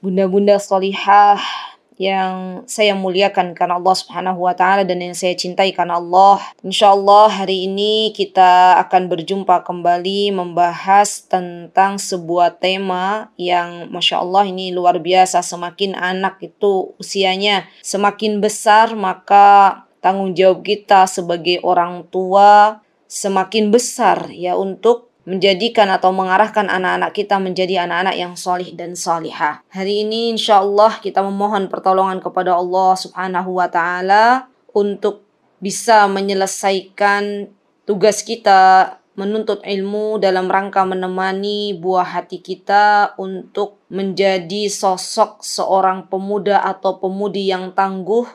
bunda-bunda sholihah yang saya muliakan karena Allah Subhanahu wa taala dan yang saya cintai karena Allah. Insyaallah hari ini kita akan berjumpa kembali membahas tentang sebuah tema yang Masya Allah ini luar biasa. Semakin anak itu usianya semakin besar, maka tanggung jawab kita sebagai orang tua semakin besar ya untuk menjadikan atau mengarahkan anak-anak kita menjadi anak-anak yang solih dan solihah. Hari ini insya Allah kita memohon pertolongan kepada Allah Subhanahu wa ta'ala untuk bisa menyelesaikan tugas kita menuntut ilmu dalam rangka menemani buah hati kita untuk menjadi sosok seorang pemuda atau pemudi yang tangguh,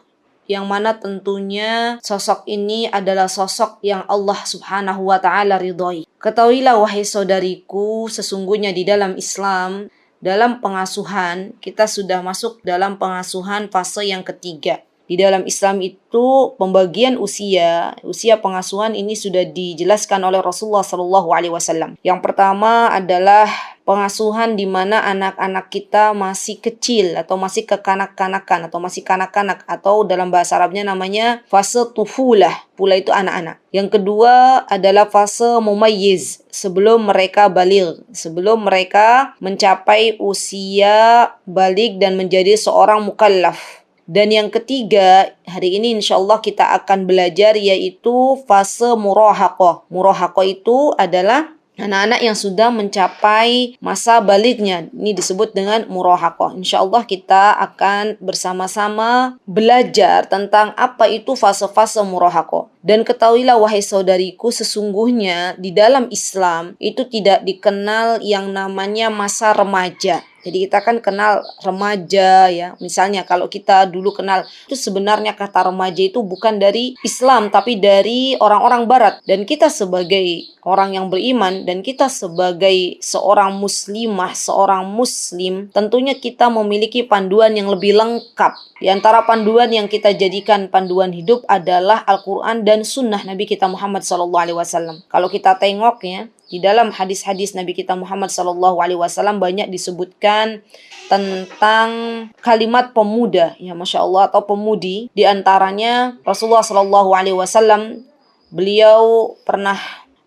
yang mana tentunya sosok ini adalah sosok yang Allah Subhanahu wa ta'ala ridhoi. Ketahuilah wahai saudariku, sesungguhnya di dalam Islam, dalam pengasuhan, kita sudah masuk dalam pengasuhan fase yang ketiga. Di dalam Islam itu pembagian usia pengasuhan ini sudah dijelaskan oleh Rasulullah SAW. Yang pertama adalah pengasuhan di mana anak-anak kita masih kecil atau masih kekanak-kanakan atau masih kanak-kanak, atau dalam bahasa Arabnya namanya fase tufulah. Pula itu anak-anak. Yang kedua adalah fase mumayyiz, sebelum mereka baligh, sebelum mereka mencapai usia baligh dan menjadi seorang mukallaf. Dan yang ketiga, hari ini insyaallah kita akan belajar yaitu fase murahaqah. Murahaqah itu adalah anak-anak yang sudah mencapai masa balighnya. Ini disebut dengan murahaqah. Insyaallah kita akan bersama-sama belajar tentang apa itu fase-fase murahaqah. Dan ketahuilah wahai saudariku, sesungguhnya di dalam Islam itu tidak dikenal yang namanya masa remaja. Jadi kita kan kenal remaja ya. Misalnya kalau kita dulu kenal, itu sebenarnya kata remaja itu bukan dari Islam tapi dari orang-orang barat. Dan kita sebagai orang yang beriman dan kita sebagai seorang muslimah, seorang muslim, tentunya kita memiliki panduan yang lebih lengkap. Di antara panduan yang kita jadikan panduan hidup adalah Al-Quran dan Sunnah Nabi kita Muhammad SAW. Kalau kita tengok ya, di dalam hadis-hadis Nabi kita Muhammad SAW banyak disebutkan tentang kalimat pemuda, ya Masya Allah, atau pemudi. Di antaranya Rasulullah SAW, beliau pernah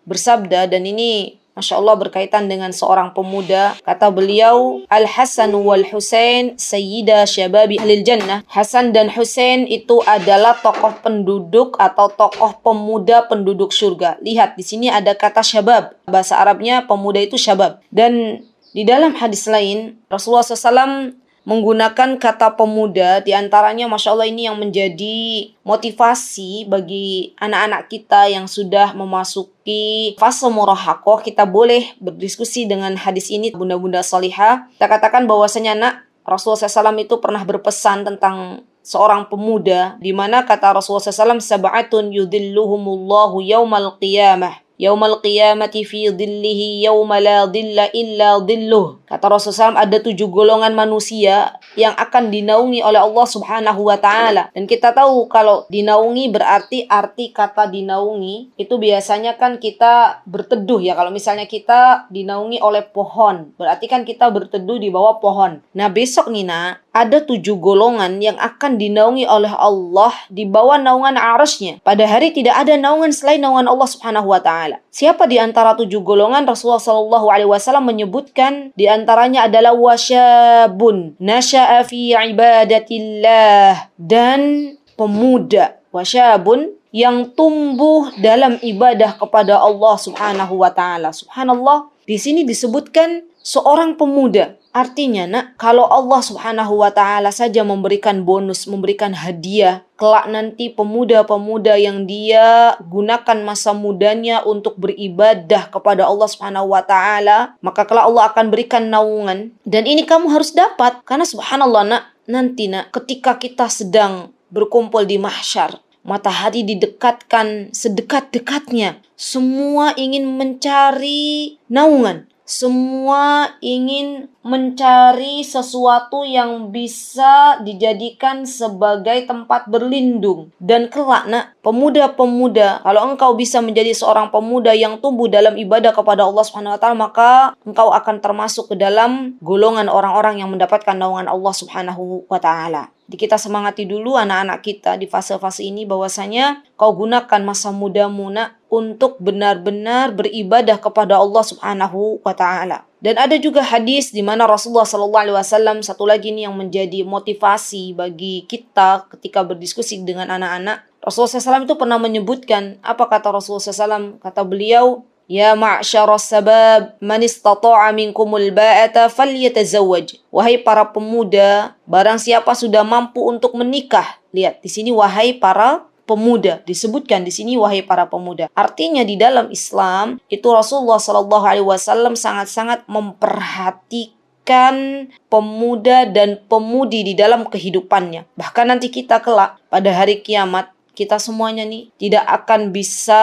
bersabda, dan ini Masya Allah berkaitan dengan seorang pemuda. Kata beliau, Al-Hasan wal Husain sayyida syababi ahlil jannah. Hasan dan Husain itu adalah tokoh penduduk atau tokoh pemuda penduduk surga. Lihat, di sini ada kata syabab. Bahasa Arabnya pemuda itu syabab. Dan di dalam hadis lain, Rasulullah SAW menggunakan kata pemuda, di antaranya Masya Allah ini yang menjadi motivasi bagi anak-anak kita yang sudah memasuki fase murahaqah. Kita boleh berdiskusi dengan hadis ini, bunda-bunda salihah. Kita katakan bahwasanya Rasulullah SAW itu pernah berpesan tentang seorang pemuda, di mana kata Rasulullah SAW, sab'atun yudhilluhumullahu yaumal qiyamah. Yaumal qiyamati fi dhillihi yauma la dhilla illa dhilluh. Kata Rasulullah SAW, ada 7 golongan manusia yang akan dinaungi oleh Allah Subhanahu wa ta'ala. Dan kita tahu kalau dinaungi berarti arti kata dinaungi itu biasanya kan kita berteduh ya. Kalau misalnya kita dinaungi oleh pohon, berarti kan kita berteduh di bawah pohon. Nah besok nih ada 7 golongan yang akan dinaungi oleh Allah di bawah naungan arasy-Nya. Pada hari tidak ada naungan selain naungan Allah Subhanahu wa ta'ala. Siapa di antara 7 golongan? Rasulullah SAW menyebutkan di antaranya adalah wasyabun nasya'a fi ibadatillah, dan pemuda, wasyabun yang tumbuh dalam ibadah kepada Allah Subhanahu wa ta'ala. Subhanallah, di sini disebutkan seorang pemuda. Artinya kalau Allah Subhanahu wa ta'ala saja memberikan bonus, memberikan hadiah, kelak nanti pemuda-pemuda yang dia gunakan masa mudanya untuk beribadah kepada Allah Subhanahu wa ta'ala, maka kelak Allah akan berikan naungan. Dan ini kamu harus dapat, karena subhanallah nanti ketika kita sedang berkumpul di mahsyar, matahari didekatkan sedekat-dekatnya, semua ingin mencari naungan. Semua ingin mencari sesuatu yang bisa dijadikan sebagai tempat berlindung. Dan kelak nak, pemuda-pemuda, kalau engkau bisa menjadi seorang pemuda yang tumbuh dalam ibadah kepada Allah Subhanahu wa taala, maka engkau akan termasuk ke dalam golongan orang-orang yang mendapatkan naungan Allah Subhanahu wa taala. Jadi kita semangati dulu anak-anak kita di fase-fase ini bahwasanya kau gunakan masa mudamu nak untuk benar-benar beribadah kepada Allah Subhanahu wa taala. Dan ada juga hadis di mana Rasulullah sallallahu alaihi wasallam, satu lagi nih yang menjadi motivasi bagi kita ketika berdiskusi dengan anak-anak. Rasulullah SAW itu pernah menyebutkan, apa kata Rasulullah SAW? Kata beliau, "Ya ma'syaras sabab, man istata'a minkumul ba'ata falyatazawwaj." Wahai para pemuda, barang siapa sudah mampu untuk menikah. Lihat, di sini wahai para pemuda, disebutkan di sini wahai para pemuda. Artinya di dalam Islam itu Rasulullah sallallahu alaihi wasallam sangat-sangat memperhatikan pemuda dan pemudi di dalam kehidupannya. Bahkan nanti kita kelak pada hari kiamat, kita semuanya nih tidak akan bisa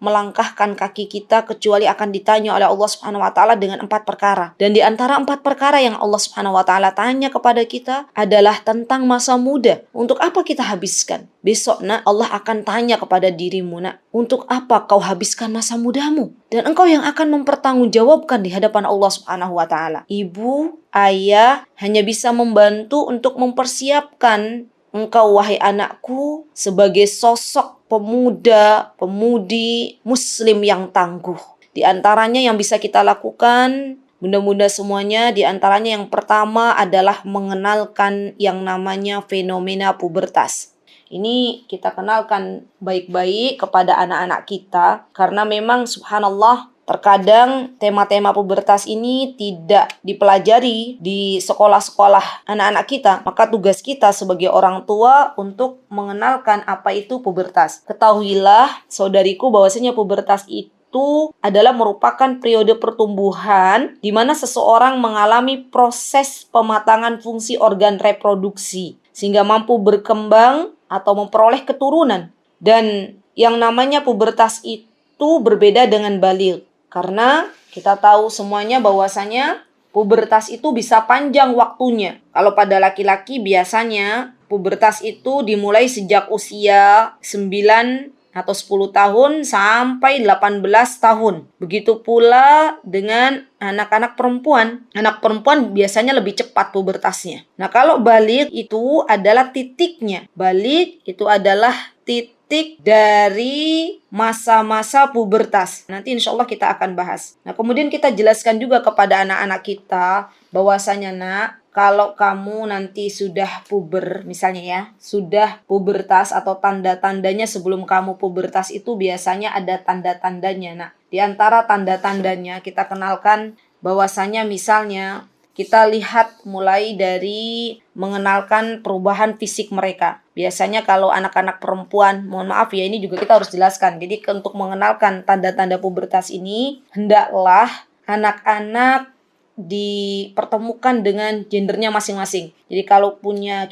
melangkahkan kaki kita kecuali akan ditanya oleh Allah Subhanahu wa taala dengan 4 perkara. Dan di antara 4 perkara yang Allah Subhanahu wa taala tanya kepada kita adalah tentang masa muda. Untuk apa kita habiskan? Besok nak, Allah akan tanya kepada dirimu nak, untuk apa kau habiskan masa mudamu? Dan engkau yang akan mempertanggungjawabkan di hadapan Allah Subhanahu wa taala. Ibu, ayah hanya bisa membantu untuk mempersiapkan engkau wahai anakku sebagai sosok pemuda, pemudi muslim yang tangguh. Di antaranya yang bisa kita lakukan, bunda-bunda semuanya, di antaranya yang pertama adalah mengenalkan yang namanya fenomena pubertas. Ini kita kenalkan baik-baik kepada anak-anak kita, karena memang subhanallah terkadang tema-tema pubertas ini tidak dipelajari di sekolah-sekolah anak-anak kita. Maka tugas kita sebagai orang tua untuk mengenalkan apa itu pubertas. Ketahuilah saudariku bahwasanya pubertas itu adalah merupakan periode pertumbuhan di mana seseorang mengalami proses pematangan fungsi organ reproduksi sehingga mampu berkembang atau memperoleh keturunan. Dan yang namanya pubertas itu berbeda dengan baligh. Karena kita tahu semuanya bahwasanya pubertas itu bisa panjang waktunya. Kalau pada laki-laki biasanya pubertas itu dimulai sejak usia 9 atau 10 tahun sampai 18 tahun. Begitu pula dengan anak-anak perempuan. Anak perempuan biasanya lebih cepat pubertasnya. Nah, kalau baligh itu adalah titiknya. Baligh itu adalah titik dari masa-masa pubertas. Nanti insya Allah kita akan bahas. Nah, kemudian kita jelaskan juga kepada anak-anak kita bahwasanya nak, kalau kamu nanti sudah puber, misalnya ya, sudah pubertas atau tanda-tandanya sebelum kamu pubertas itu biasanya ada tanda-tandanya nak. Di antara tanda-tandanya kita kenalkan bahwasanya misalnya kita lihat mulai dari mengenalkan perubahan fisik mereka. Biasanya kalau anak-anak perempuan, mohon maaf ya, ini juga kita harus jelaskan. Jadi untuk mengenalkan tanda-tanda pubertas ini, hendaklah anak-anak dipertemukan dengan gendernya masing-masing. Jadi kalau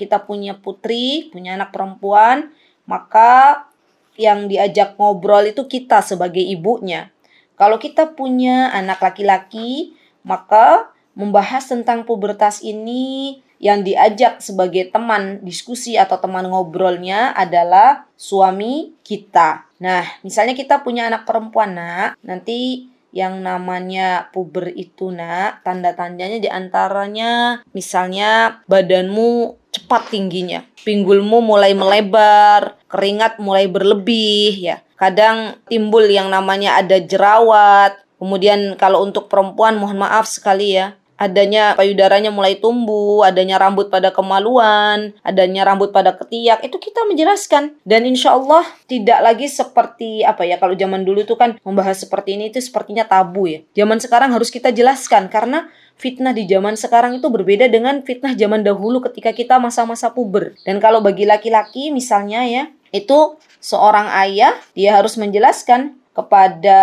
kita punya putri, punya anak perempuan, maka yang diajak ngobrol itu kita sebagai ibunya. Kalau kita punya anak laki-laki, maka membahas tentang pubertas ini yang diajak sebagai teman diskusi atau teman ngobrolnya adalah suami kita. Nah, misalnya kita punya anak perempuan nak, nanti yang namanya puber itu nak, tanda-tandanya diantaranya misalnya badanmu cepat tingginya, pinggulmu mulai melebar, keringat mulai berlebih ya. Kadang timbul yang namanya ada jerawat. Kemudian kalau untuk perempuan mohon maaf sekali ya, adanya payudaranya mulai tumbuh, adanya rambut pada kemaluan, adanya rambut pada ketiak, itu kita menjelaskan. Dan insya Allah tidak lagi seperti kalau zaman dulu itu kan membahas seperti ini itu sepertinya tabu ya. Zaman sekarang harus kita jelaskan karena fitnah di zaman sekarang itu berbeda dengan fitnah zaman dahulu ketika kita masa-masa puber. Dan kalau bagi laki-laki misalnya ya, itu seorang ayah dia harus menjelaskan kepada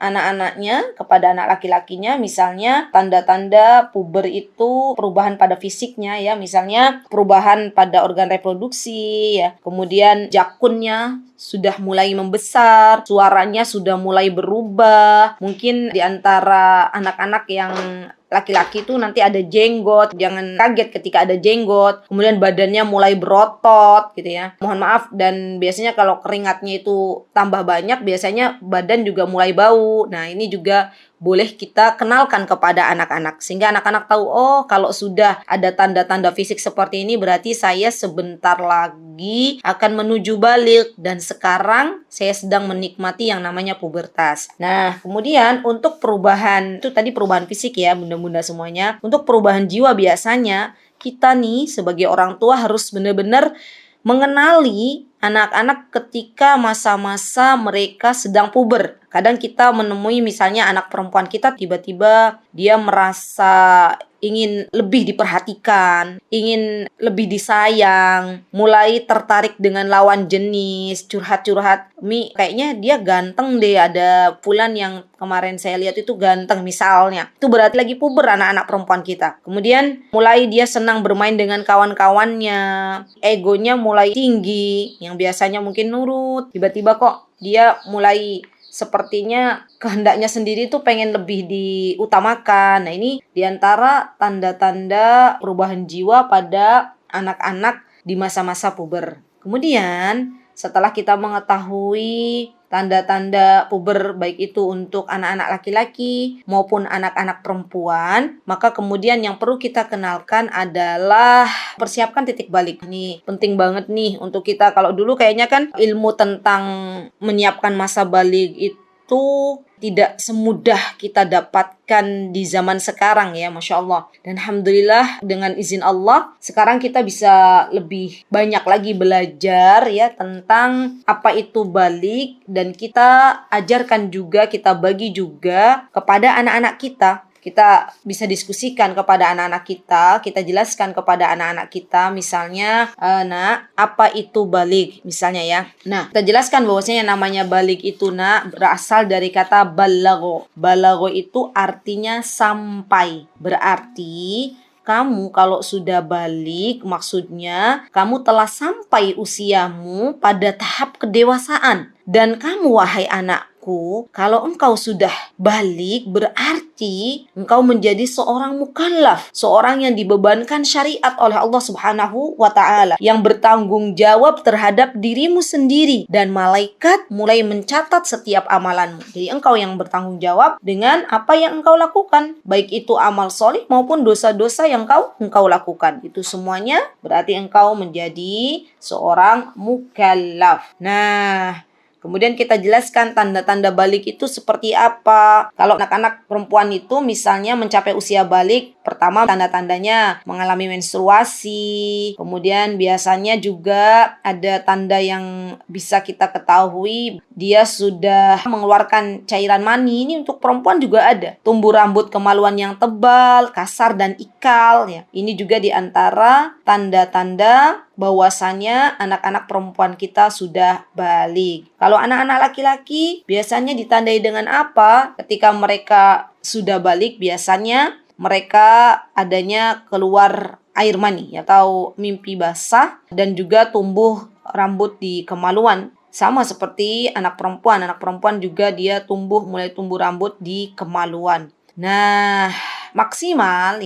anak-anaknya, kepada anak laki-lakinya, misalnya tanda-tanda puber itu perubahan pada fisiknya ya, misalnya perubahan pada organ reproduksi ya, kemudian jakunnya sudah mulai membesar, suaranya sudah mulai berubah. Mungkin di antara anak-anak yang laki-laki itu nanti ada jenggot, jangan kaget ketika ada jenggot, kemudian badannya mulai berotot gitu ya. Mohon maaf, dan biasanya kalau keringatnya itu tambah banyak, biasanya badan juga mulai bau. Nah, ini juga boleh kita kenalkan kepada anak-anak sehingga anak-anak tahu, oh kalau sudah ada tanda-tanda fisik seperti ini berarti saya sebentar lagi akan menuju balik dan sekarang saya sedang menikmati yang namanya pubertas. Nah, kemudian untuk perubahan, itu tadi perubahan fisik ya bunda-bunda semuanya. Untuk perubahan jiwa biasanya kita nih sebagai orang tua harus benar-benar mengenali anak-anak ketika masa-masa mereka sedang puber. Kadang kita menemui misalnya anak perempuan kita tiba-tiba dia merasa ingin lebih diperhatikan, ingin lebih disayang, mulai tertarik dengan lawan jenis, curhat-curhat. Mi, kayaknya dia ganteng deh, ada Fulan yang kemarin saya lihat itu ganteng misalnya. Itu berarti lagi puber anak-anak perempuan kita. Kemudian mulai dia senang bermain dengan kawan-kawannya, egonya mulai tinggi, yang biasanya mungkin nurut, tiba-tiba kok dia mulai sepertinya kehendaknya sendiri tuh pengen lebih diutamakan. Nah, ini diantara tanda-tanda perubahan jiwa pada anak-anak di masa-masa puber. Kemudian, setelah kita mengetahui tanda-tanda puber baik itu untuk anak-anak laki-laki maupun anak-anak perempuan, maka kemudian yang perlu kita kenalkan adalah persiapkan titik balik. Nih, penting banget nih untuk kita. Kalau dulu kayaknya kan ilmu tentang menyiapkan masa balik itu tidak semudah kita dapatkan di zaman sekarang ya, Masya Allah. Dan Alhamdulillah dengan izin Allah, sekarang kita bisa lebih banyak lagi belajar ya tentang apa itu balik, dan kita ajarkan juga, kita bagi juga kepada anak-anak kita. Kita bisa diskusikan kepada anak-anak kita jelaskan kepada anak-anak kita, misalnya, nak, apa itu balik, misalnya ya. Nah, kita jelaskan bahwasanya namanya balik itu, nak, berasal dari kata balagho. Balagho itu artinya sampai. Berarti kamu kalau sudah balik, maksudnya kamu telah sampai usiamu pada tahap kedewasaan. Dan kamu, wahai anakku, kalau engkau sudah balik, berarti engkau menjadi seorang mukallaf, seorang yang dibebankan syariat oleh Allah Subhanahu wa Ta'ala, yang bertanggung jawab terhadap dirimu sendiri, dan malaikat mulai mencatat setiap amalanmu. Jadi engkau yang bertanggung jawab dengan apa yang engkau lakukan, baik itu amal soleh maupun dosa-dosa yang engkau lakukan. Itu semuanya berarti engkau menjadi seorang mukallaf. Nah, kemudian kita jelaskan tanda-tanda balik itu seperti apa. Kalau anak-anak perempuan itu misalnya mencapai usia balik, pertama tanda-tandanya mengalami menstruasi. Kemudian biasanya juga ada tanda yang bisa kita ketahui, dia sudah mengeluarkan cairan mani. Ini untuk perempuan juga ada. Tumbuh rambut kemaluan yang tebal, kasar dan ikal ya. Ini juga diantara tanda-tanda bahwasanya anak-anak perempuan kita sudah balik. Kalau anak-anak laki-laki biasanya ditandai dengan apa? Ketika mereka sudah balik, biasanya mereka adanya keluar air mani atau mimpi basah, dan juga tumbuh rambut di kemaluan. Sama seperti anak perempuan. Anak perempuan juga dia mulai tumbuh rambut di kemaluan. Nah, maksimal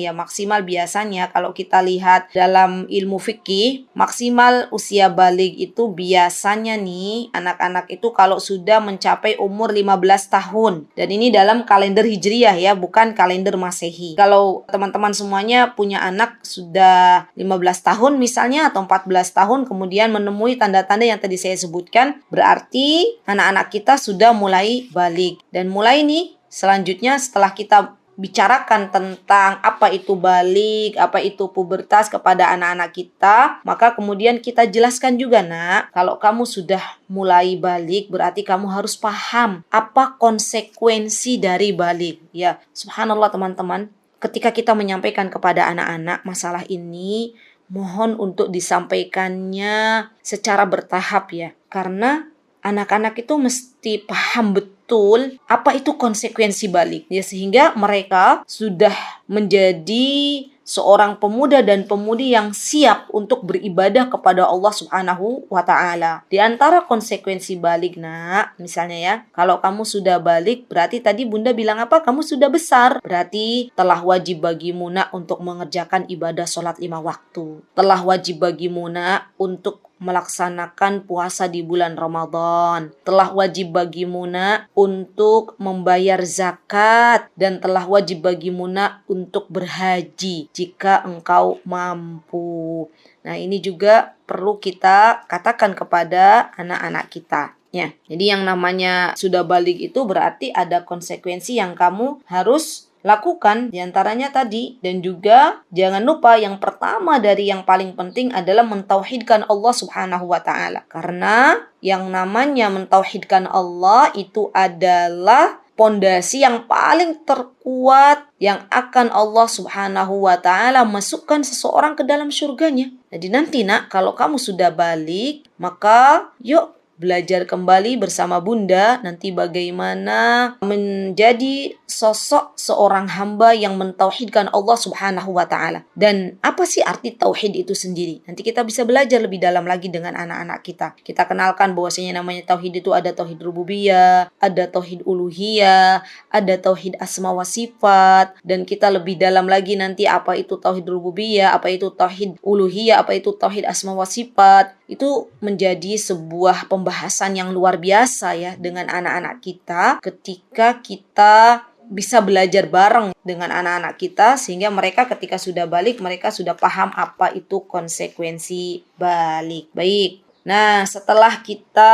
biasanya kalau kita lihat dalam ilmu fikih, maksimal usia balik itu biasanya nih anak-anak itu kalau sudah mencapai umur 15 tahun. Dan ini dalam kalender Hijriyah ya, bukan kalender Masehi. Kalau teman-teman semuanya punya anak sudah 15 tahun misalnya atau 14 tahun kemudian menemui tanda-tanda yang tadi saya sebutkan, berarti anak-anak kita sudah mulai balik. Dan mulai nih selanjutnya setelah kita bicarakan tentang apa itu balik, apa itu pubertas kepada anak-anak kita, maka kemudian kita jelaskan juga, nak, kalau kamu sudah mulai balik berarti kamu harus paham apa konsekuensi dari balik. Ya, subhanallah teman-teman, ketika kita menyampaikan kepada anak-anak masalah ini, mohon untuk disampaikannya secara bertahap ya, karena anak-anak itu mesti paham betul betul apa itu konsekuensi balik. Ya, sehingga mereka sudah menjadi seorang pemuda dan pemudi yang siap untuk beribadah kepada Allah Subhanahu wa Ta'ala. Di antara konsekuensi balik, Nak, misalnya ya, kalau kamu sudah balik, berarti tadi Bunda bilang apa? Kamu sudah besar. Berarti telah wajib bagimu, Nak, untuk mengerjakan ibadah sholat 5 waktu. Telah wajib bagimu, Nak, untuk melaksanakan puasa di bulan Ramadan. Telah wajib bagimu, Nak, untuk membayar zakat, dan telah wajib bagimu, Nak, untuk berhaji jika engkau mampu. Nah, ini juga perlu kita katakan kepada anak-anak kita. Ya, jadi yang namanya sudah balik itu berarti ada konsekuensi yang kamu harus lakukan, diantaranya tadi. Dan juga jangan lupa yang pertama dari yang paling penting adalah mentauhidkan Allah Subhanahu wa Ta'ala. Karena yang namanya mentauhidkan Allah itu adalah pondasi yang paling terkuat yang akan Allah Subhanahu wa Ta'ala masukkan seseorang ke dalam surganya. Jadi nanti, Nak, kalau kamu sudah balik, maka yuk belajar kembali bersama Bunda nanti bagaimana menjadi sosok seorang hamba yang mentauhidkan Allah Subhanahu wa Ta'ala. Dan apa sih arti tauhid itu sendiri? Nanti kita bisa belajar lebih dalam lagi dengan anak-anak kita. Kita kenalkan bahwasanya namanya tauhid itu ada tauhid rububiyah, ada tauhid uluhiyah, ada tauhid asma wa sifat, dan kita lebih dalam lagi nanti apa itu tauhid rububiyah, apa itu tauhid uluhiyah, apa itu tauhid asma wa sifat. Itu menjadi sebuah pembahasan yang luar biasa ya dengan anak-anak kita ketika kita bisa belajar bareng dengan anak-anak kita, sehingga mereka ketika sudah balik mereka sudah paham apa itu konsekuensi balik. Baik. Nah, setelah kita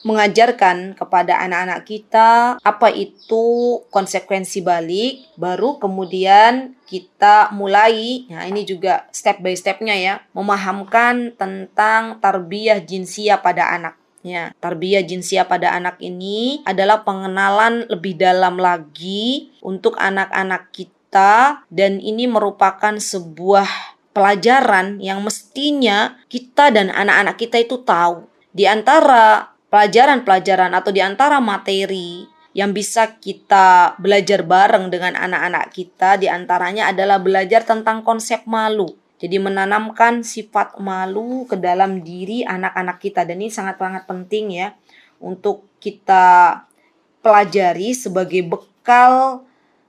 mengajarkan kepada anak-anak kita apa itu konsekuensi balik, baru kemudian kita mulai, nah ini juga step by stepnya ya, memahamkan tentang tarbiyah jinsiyah pada anak. Ya, tarbiyah jinsiyah pada anak ini adalah pengenalan lebih dalam lagi untuk anak-anak kita, dan ini merupakan sebuah pelajaran yang mestinya kita dan anak-anak kita itu tahu. Di antara pelajaran-pelajaran atau di antara materi yang bisa kita belajar bareng dengan anak-anak kita, di antaranya adalah belajar tentang konsep malu. Jadi menanamkan sifat malu ke dalam diri anak-anak kita. Dan ini sangat-sangat penting ya untuk kita pelajari sebagai bekal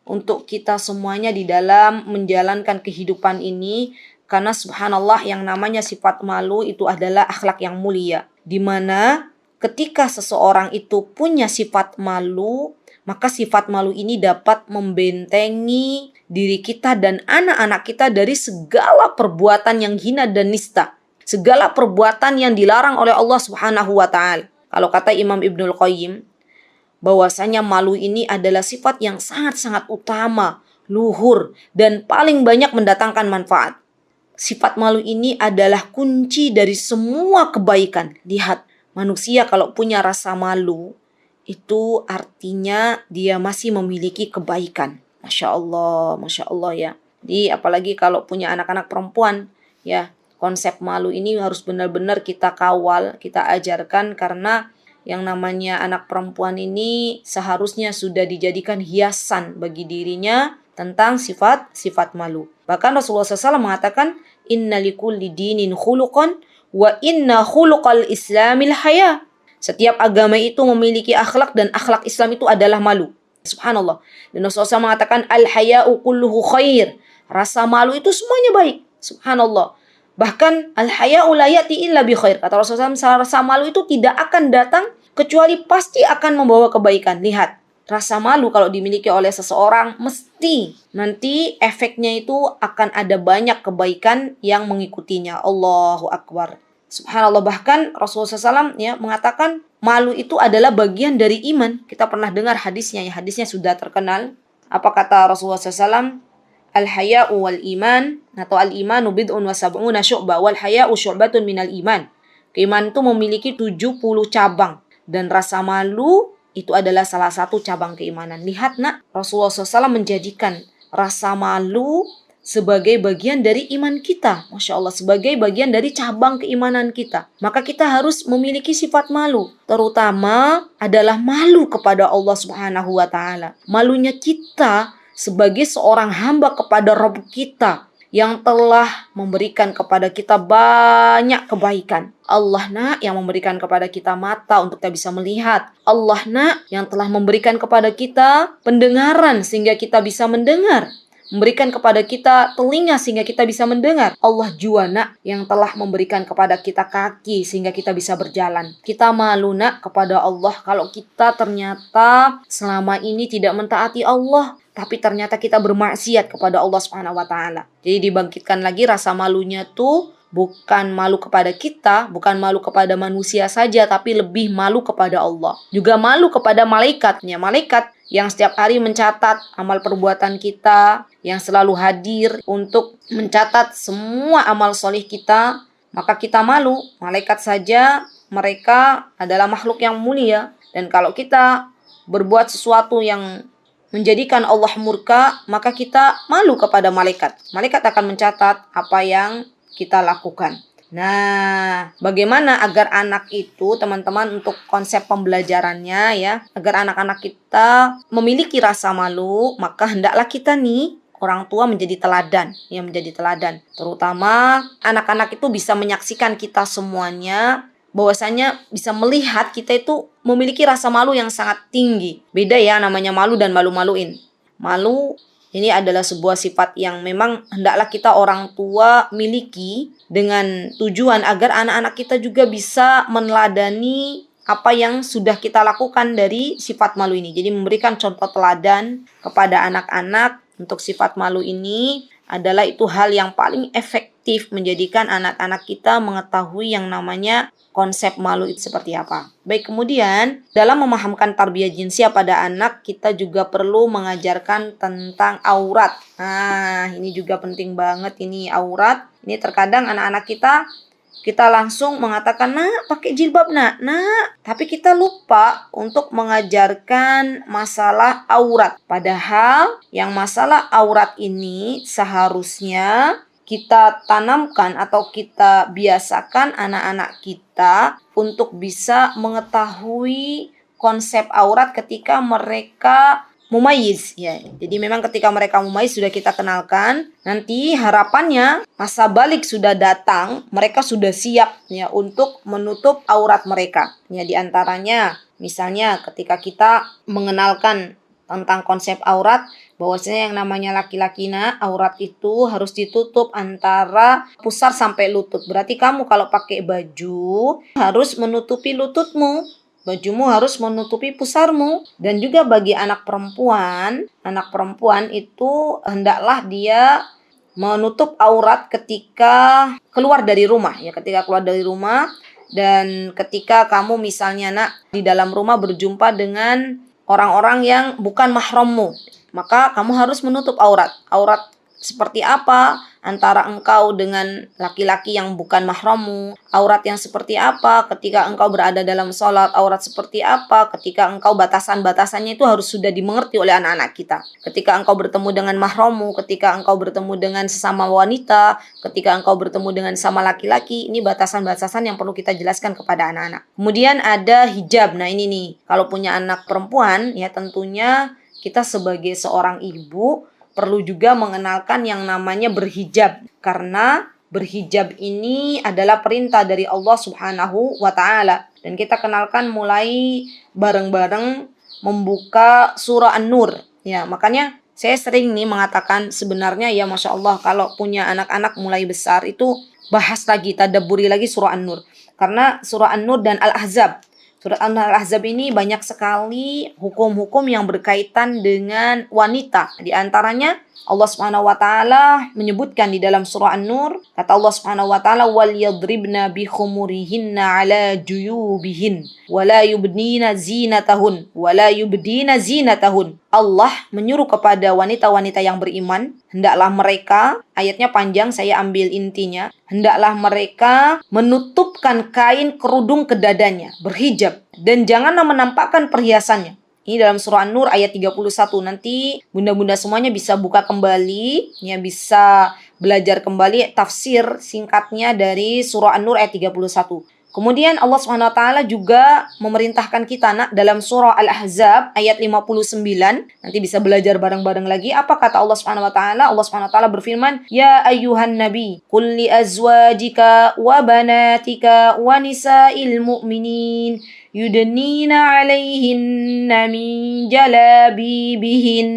untuk kita semuanya di dalam menjalankan kehidupan ini. Karena subhanallah yang namanya sifat malu itu adalah akhlak yang mulia. Di mana ketika seseorang itu punya sifat malu, maka sifat malu ini dapat membentengi diri kita dan anak-anak kita dari segala perbuatan yang hina dan nista. Segala perbuatan yang dilarang oleh Allah Subhanahu wa Ta'ala. Kalau kata Imam Ibnul Qayyim, bahwasanya malu ini adalah sifat yang sangat-sangat utama, luhur, dan paling banyak mendatangkan manfaat. Sifat malu ini adalah kunci dari semua kebaikan. Lihat, manusia kalau punya rasa malu, itu artinya dia masih memiliki kebaikan. Masya Allah ya. Jadi apalagi kalau punya anak-anak perempuan, ya konsep malu ini harus benar-benar kita kawal, kita ajarkan, karena yang namanya anak perempuan ini seharusnya sudah dijadikan hiasan bagi dirinya tentang sifat malu. Bahkan Rasulullah SAW mengatakan, inna likulli dinin khuluqan wa inna khuluqal islamil haya. Setiap agama itu memiliki akhlak, dan akhlak Islam itu adalah malu. Subhanallah. Dan Rasulullah SAW mengatakan, al-haya'u kulluhu khair. Rasa malu itu semuanya baik. Subhanallah. Bahkan al-haya'u la ya'ti illa bi khair. Kata Rasulullah SAW, rasa malu itu tidak akan datang kecuali pasti akan membawa kebaikan. Lihat. Rasa malu kalau dimiliki oleh seseorang, mesti nanti efeknya itu akan ada banyak kebaikan yang mengikutinya. Allahu Akbar. Subhanallah, bahkan Rasulullah SAW ya mengatakan malu itu adalah bagian dari iman. Kita pernah dengar hadisnya, ya hadisnya sudah terkenal. Apa kata Rasulullah SAW? Al-haya'u wal iman, atau al-imanu bid'un wa sab'una syu'bah, wal haya'u syu'batun minal iman. Keimanan itu memiliki 70 cabang, dan rasa malu itu adalah salah satu cabang keimanan. Lihat nak, Rasulullah SAW menjadikan rasa malu sebagai bagian dari iman kita. Masya Allah, sebagai bagian dari cabang keimanan kita. Maka kita harus memiliki sifat malu. Terutama adalah malu kepada Allah Subhanahu wa Ta'ala. Malunya kita sebagai seorang hamba kepada Rabb kita yang telah memberikan kepada kita banyak kebaikan. Allah nak yang memberikan kepada kita mata untuk kita bisa melihat. Allah nak yang telah memberikan kepada kita pendengaran sehingga kita bisa mendengar. Memberikan kepada kita telinga sehingga kita bisa mendengar. Allah jua nak yang telah memberikan kepada kita kaki sehingga kita bisa berjalan. Kita malu nak kepada Allah kalau kita ternyata selama ini tidak mentaati Allah, tapi ternyata kita bermaksiat kepada Allah Subhanahu wa Ta'ala. Jadi dibangkitkan lagi rasa malunya tuh bukan malu kepada kita, bukan malu kepada manusia saja, tapi lebih malu kepada Allah. Juga malu kepada malaikatnya. Malaikat yang setiap hari mencatat amal perbuatan kita, yang selalu hadir untuk mencatat semua amal solih kita, maka kita malu. Malaikat saja mereka adalah makhluk yang mulia, dan kalau kita berbuat sesuatu yang menjadikan Allah murka, maka kita malu kepada malaikat. Malaikat akan mencatat apa yang kita lakukan. Nah, bagaimana agar anak itu, teman-teman, untuk konsep pembelajarannya ya, agar anak-anak kita memiliki rasa malu, maka hendaklah kita nih, orang tua menjadi teladan, Terutama anak-anak itu bisa menyaksikan kita semuanya, bahwasanya bisa melihat kita itu memiliki rasa malu yang sangat tinggi. Beda ya namanya malu dan malu-maluin. Malu ini adalah sebuah sifat yang memang hendaklah kita orang tua miliki dengan tujuan agar anak-anak kita juga bisa meneladani apa yang sudah kita lakukan dari sifat malu ini. Jadi memberikan contoh teladan kepada anak-anak untuk sifat malu ini adalah itu hal yang paling efektif menjadikan anak-anak kita mengetahui yang namanya konsep malu itu seperti apa. Baik, kemudian dalam memahamkan tarbiyah jinsiah pada anak, kita juga perlu mengajarkan tentang aurat. Nah, ini juga penting banget ini aurat. Ini terkadang anak-anak kita langsung mengatakan, nak pakai jilbab nak. Tapi kita lupa untuk mengajarkan masalah aurat. Padahal yang masalah aurat ini seharusnya kita tanamkan atau kita biasakan anak-anak kita untuk bisa mengetahui konsep aurat ketika mereka mumayyiz ya. Jadi memang ketika mereka mumayyiz sudah kita kenalkan, nanti harapannya masa balik sudah datang, mereka sudah siap ya untuk menutup aurat mereka. Ya, di antaranya misalnya ketika kita mengenalkan tentang konsep aurat, bahwasanya yang namanya laki-laki aurat itu harus ditutup antara pusar sampai lutut. Berarti kamu kalau pakai baju harus menutupi lututmu. Bajumu harus menutupi pusarmu. Dan juga bagi anak perempuan itu hendaklah dia menutup aurat ketika keluar dari rumah. Ya, ketika keluar dari rumah dan ketika kamu misalnya di dalam rumah berjumpa dengan orang-orang yang bukan mahrammu, maka kamu harus menutup aurat. Aurat seperti apa antara engkau dengan laki-laki yang bukan mahrammu? Aurat yang seperti apa ketika engkau berada dalam sholat? Aurat seperti apa ketika engkau batasan-batasannya itu harus sudah dimengerti oleh anak-anak kita. Ketika engkau bertemu dengan mahrammu, ketika engkau bertemu dengan sesama wanita, ketika engkau bertemu dengan sama laki-laki, ini batasan-batasan yang perlu kita jelaskan kepada anak-anak. Kemudian ada hijab. Nah ini nih, kalau punya anak perempuan ya tentunya kita sebagai seorang ibu perlu juga mengenalkan yang namanya berhijab. Karena berhijab ini adalah perintah dari Allah Subhanahu wa Ta'ala. Dan kita kenalkan mulai bareng-bareng membuka surah An-Nur. Ya, makanya saya sering nih mengatakan sebenarnya ya Masya Allah kalau punya anak-anak mulai besar itu bahas lagi, tadabburi lagi surah An-Nur. Karena surah An-Nur dan Al-Ahzab. Surat Al-Ahzab ini banyak sekali hukum-hukum yang berkaitan dengan wanita. Di antaranya Allah Subhanahu wa Ta'ala menyebutkan di dalam surah An-Nur, kata Allah Subhanahu wa Ta'ala, wal yadribna bi khumurihinna ala juyubihin wa la yubdina zinatahun. Allah menyuruh kepada wanita-wanita yang beriman, hendaklah mereka, ayatnya panjang saya ambil intinya, hendaklah mereka menutupkan kain kerudung ke dadanya, berhijab, dan janganlah menampakkan perhiasannya. Ini dalam surah An-Nur ayat 31. Nanti bunda-bunda semuanya bisa buka kembali, ya bisa belajar kembali tafsir singkatnya dari surah An-Nur ayat 31. Kemudian Allah Subhanahu wa taala juga memerintahkan kita dalam surah Al-Ahzab ayat 59. Nanti bisa belajar bareng-bareng lagi. Apa kata Allah Subhanahu wa taala? Allah Subhanahu wa taala berfirman, "Ya ayyuhan nabi, qul li azwajika wa banatika wa nisa'il mu'minin yudnina 'alaihinna min jalabibihin.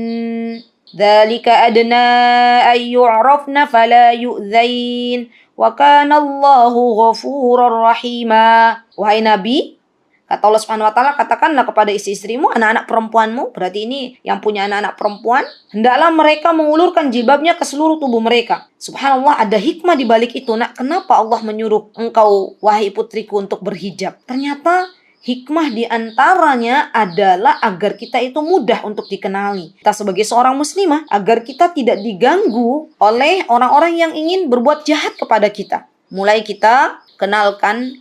Dzalika adna ay yu'rafna fala yu'dzain. Wa kana Allahu ghafurar rahima." Wahai Nabi, kata Allah Subhanahu wa taala, katakanlah kepada istri-istrimu, anak-anak perempuanmu, berarti ini yang punya anak-anak perempuan, hendaklah mereka mengulurkan jilbabnya ke seluruh tubuh mereka. Subhanallah, ada hikmah di balik itu. Kenapa Allah menyuruh engkau, wahai putriku, untuk berhijab? Ternyata hikmah di antaranya adalah agar kita itu mudah untuk dikenali. Kita sebagai seorang muslimah, agar kita tidak diganggu oleh orang-orang yang ingin berbuat jahat kepada kita. Mulai kita kenalkan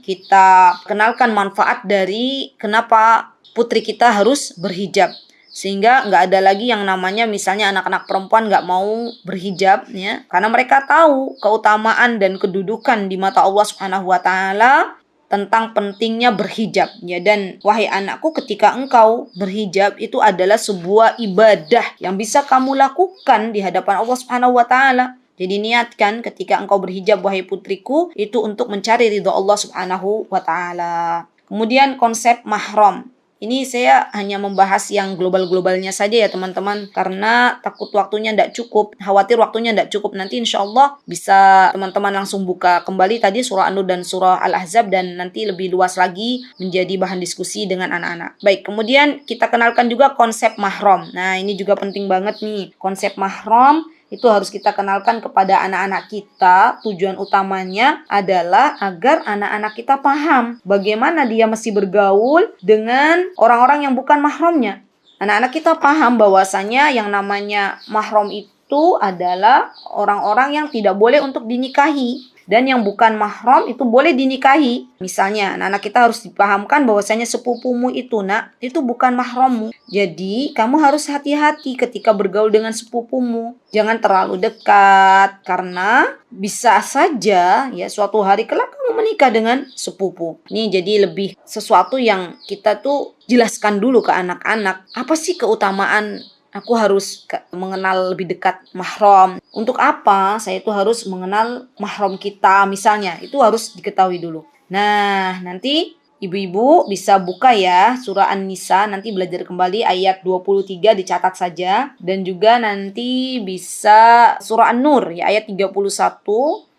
manfaat dari kenapa putri kita harus berhijab. Sehingga nggak ada lagi yang namanya misalnya anak-anak perempuan nggak mau berhijab, ya, karena mereka tahu keutamaan dan kedudukan di mata Allah Subhanahu wa taala tentang pentingnya berhijab, ya. Dan wahai anakku, ketika engkau berhijab itu adalah sebuah ibadah yang bisa kamu lakukan di hadapan Allah Subhanahu wa taala. Jadi niatkan ketika engkau berhijab, wahai putriku, itu untuk mencari ridha Allah Subhanahu wa taala. Kemudian konsep mahram. Ini saya hanya membahas yang global-globalnya saja ya teman-teman, karena takut waktunya tidak cukup, khawatir waktunya tidak cukup. Nanti insya Allah bisa teman-teman langsung buka kembali tadi surah An-Nur dan surah Al-Ahzab, dan nanti lebih luas lagi menjadi bahan diskusi dengan anak-anak. Baik, kemudian kita kenalkan juga konsep mahram. Nah, ini juga penting banget nih, konsep mahram. Itu harus kita kenalkan kepada anak-anak kita. Tujuan utamanya adalah agar anak-anak kita paham bagaimana dia mesti bergaul dengan orang-orang yang bukan mahramnya. Anak-anak kita paham bahwasanya yang namanya mahram itu adalah orang-orang yang tidak boleh untuk dinikahi. Dan yang bukan mahram itu boleh dinikahi. Misalnya, anak-anak kita harus dipahamkan bahwasanya sepupumu itu, itu bukan mahrammu. Jadi, kamu harus hati-hati ketika bergaul dengan sepupumu. Jangan terlalu dekat, karena bisa saja ya suatu hari kelak kamu menikah dengan sepupu. Ini jadi lebih sesuatu yang kita tuh jelaskan dulu ke anak-anak. Apa sih keutamaan aku harus mengenal lebih dekat mahram? Untuk apa saya itu harus mengenal mahram kita misalnya? Itu harus diketahui dulu. Nah, nanti ibu-ibu bisa buka ya surah An-Nisa, nanti belajar kembali ayat 23, dicatat saja. Dan juga nanti bisa surah An-Nur ya ayat 31.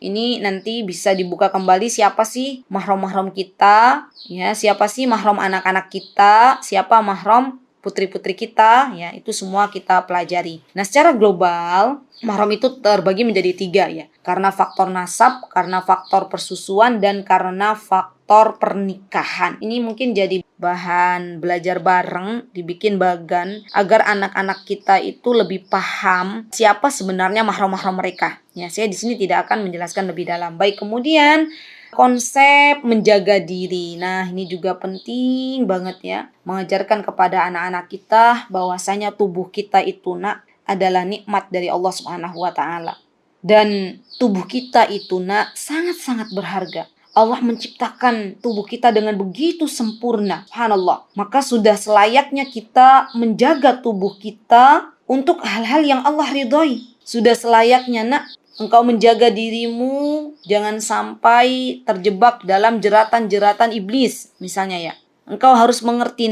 Ini nanti bisa dibuka kembali, siapa sih mahram-mahram kita? Ya, siapa sih mahram anak-anak kita? Siapa mahram putri-putri kita, ya, itu semua kita pelajari. Nah, secara global, mahram itu terbagi menjadi 3 ya. Karena faktor nasab, karena faktor persusuan, dan karena faktor pernikahan. Ini mungkin jadi bahan belajar bareng, dibikin bagan, agar anak-anak kita itu lebih paham siapa sebenarnya mahram-mahram mereka. Ya, saya di sini tidak akan menjelaskan lebih dalam. Baik, kemudian konsep menjaga diri. Nah, ini juga penting banget ya. Mengajarkan kepada anak-anak kita bahwasanya tubuh kita itu adalah nikmat dari Allah Subhanahu wa taala. Dan tubuh kita itu sangat-sangat berharga. Allah menciptakan tubuh kita dengan begitu sempurna. Subhanallah. Maka sudah selayaknya kita menjaga tubuh kita untuk hal-hal yang Allah ridhoi. Sudah selayaknya engkau menjaga dirimu, jangan sampai terjebak dalam jeratan-jeratan iblis, misalnya ya. Engkau harus mengerti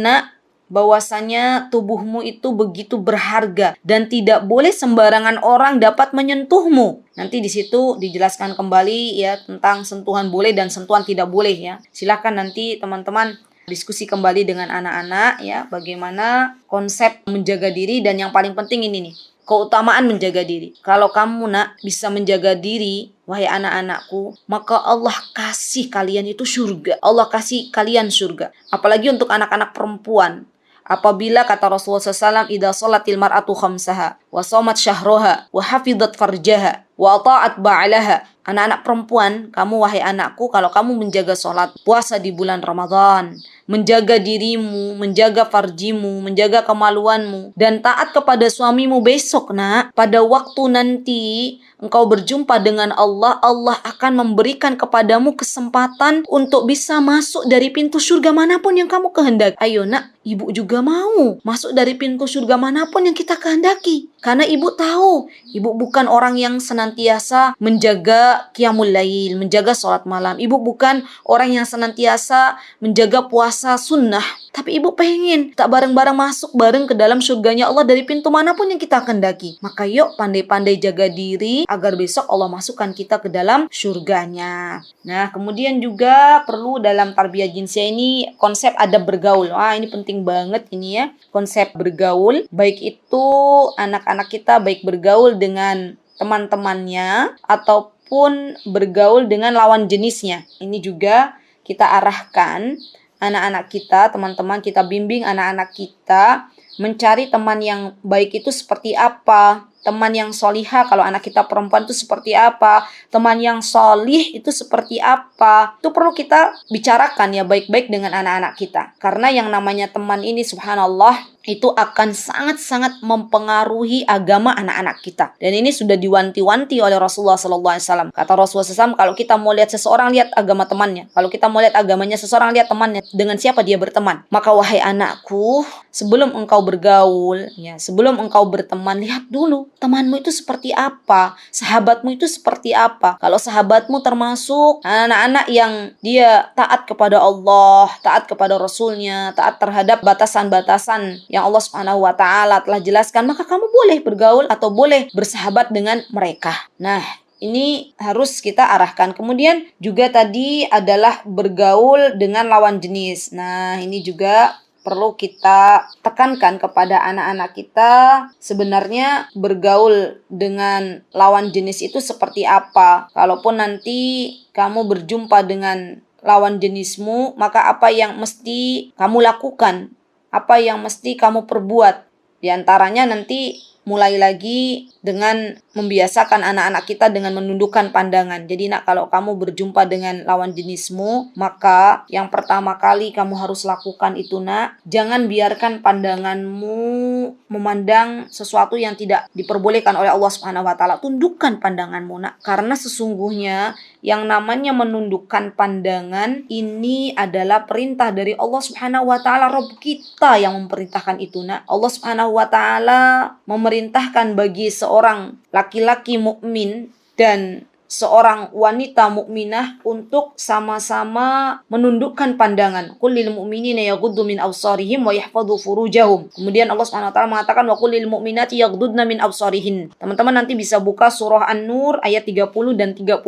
bahwasanya tubuhmu itu begitu berharga dan tidak boleh sembarangan orang dapat menyentuhmu. Nanti di situ dijelaskan kembali ya tentang sentuhan boleh dan sentuhan tidak boleh ya. Silakan nanti teman-teman diskusi kembali dengan anak-anak ya, bagaimana konsep menjaga diri. Dan yang paling penting ini nih, keutamaan menjaga diri. Kalau kamu bisa menjaga diri, wahai anak-anakku, maka Allah kasih kalian itu surga. Allah kasih kalian surga. Apalagi untuk anak-anak perempuan. Apabila kata Rasulullah SAW, idza sholatil mar'atu khamsaha wa shamat syahroha wa hafidhat farjaha wa ta'at ba'laha. Anak-anak perempuan, kamu wahai anakku, kalau kamu menjaga sholat, puasa di bulan Ramadan, menjaga dirimu, menjaga farjimu, menjaga kemaluanmu, dan taat kepada suamimu besok, nak, pada waktu nanti engkau berjumpa dengan Allah, Allah akan memberikan kepadamu kesempatan untuk bisa masuk dari pintu surga manapun yang kamu kehendaki. Ayo nak, ibu juga mau masuk dari pintu surga manapun yang kita kehendaki. Karena ibu tahu, ibu bukan orang yang senantiasa menjaga qiyamul lail, menjaga sholat malam. Ibu bukan orang yang senantiasa menjaga puasa sunnah. Tapi ibu pengen tak bareng-bareng masuk bareng ke dalam surganya Allah dari pintu manapun yang kita kehendaki. Maka yuk pandai-pandai jaga diri agar besok Allah masukkan kita ke dalam surganya. Nah, kemudian juga perlu dalam tarbiyah jinsia ini konsep adab bergaul. Wah, ini penting banget ini ya. Konsep bergaul, baik itu anak-anak kita baik bergaul dengan teman-temannya ataupun bergaul dengan lawan jenisnya. Ini juga kita arahkan anak-anak kita, teman-teman kita bimbing anak-anak kita mencari teman yang baik itu seperti apa. Teman yang solihah kalau anak kita perempuan itu seperti apa. Teman yang solih itu seperti apa. Itu perlu kita bicarakan ya baik-baik dengan anak-anak kita. Karena yang namanya teman ini subhanallah itu akan sangat-sangat mempengaruhi agama anak-anak kita. Dan ini sudah diwanti-wanti oleh Rasulullah SAW. Kata Rasulullah SAW, kalau kita mau lihat seseorang, lihat agama temannya. Kalau kita mau lihat agamanya seseorang, lihat temannya. Dengan siapa dia berteman. Maka wahai anakku, sebelum engkau bergaul, ya, sebelum engkau berteman, lihat dulu temanmu itu seperti apa, sahabatmu itu seperti apa. Kalau sahabatmu termasuk anak-anak yang dia taat kepada Allah, taat kepada Rasulnya, taat terhadap batasan-batasan yang Allah Subhanahu wa taala telah jelaskan, maka kamu boleh bergaul atau boleh bersahabat dengan mereka. Nah, ini harus kita arahkan. Kemudian juga tadi adalah bergaul dengan lawan jenis. Nah, ini juga perlu kita tekankan kepada anak-anak kita, sebenarnya bergaul dengan lawan jenis itu seperti apa. Kalaupun nanti kamu berjumpa dengan lawan jenismu, maka apa yang mesti kamu lakukan? Apa yang mesti kamu perbuat? Di antaranya nanti mulai lagi dengan membiasakan anak-anak kita dengan menundukkan pandangan. Jadi nak, kalau kamu berjumpa dengan lawan jenismu, maka yang pertama kali kamu harus lakukan itu nak, jangan biarkan pandanganmu memandang sesuatu yang tidak diperbolehkan oleh Allah Subhanahu wa taala. Tundukkan pandanganmu nak, karena sesungguhnya yang namanya menundukkan pandangan ini adalah perintah dari Allah Subhanahu wa taala. Rabb kita yang memerintahkan itu nak. Allah Subhanahu wa taala memerintahkan bagi seorang laki-laki mukmin dan seorang wanita mukminah untuk sama-sama menundukkan pandangan. Qul lil mu'minina yaghuddu min absarihim wa yahfadhu furujahum. Kemudian Allah Subhanahu wa taala mengatakan wa qul lil mu'minati yaghuddna min absarihin. Teman-teman nanti bisa buka surah An-Nur ayat 30 dan 31.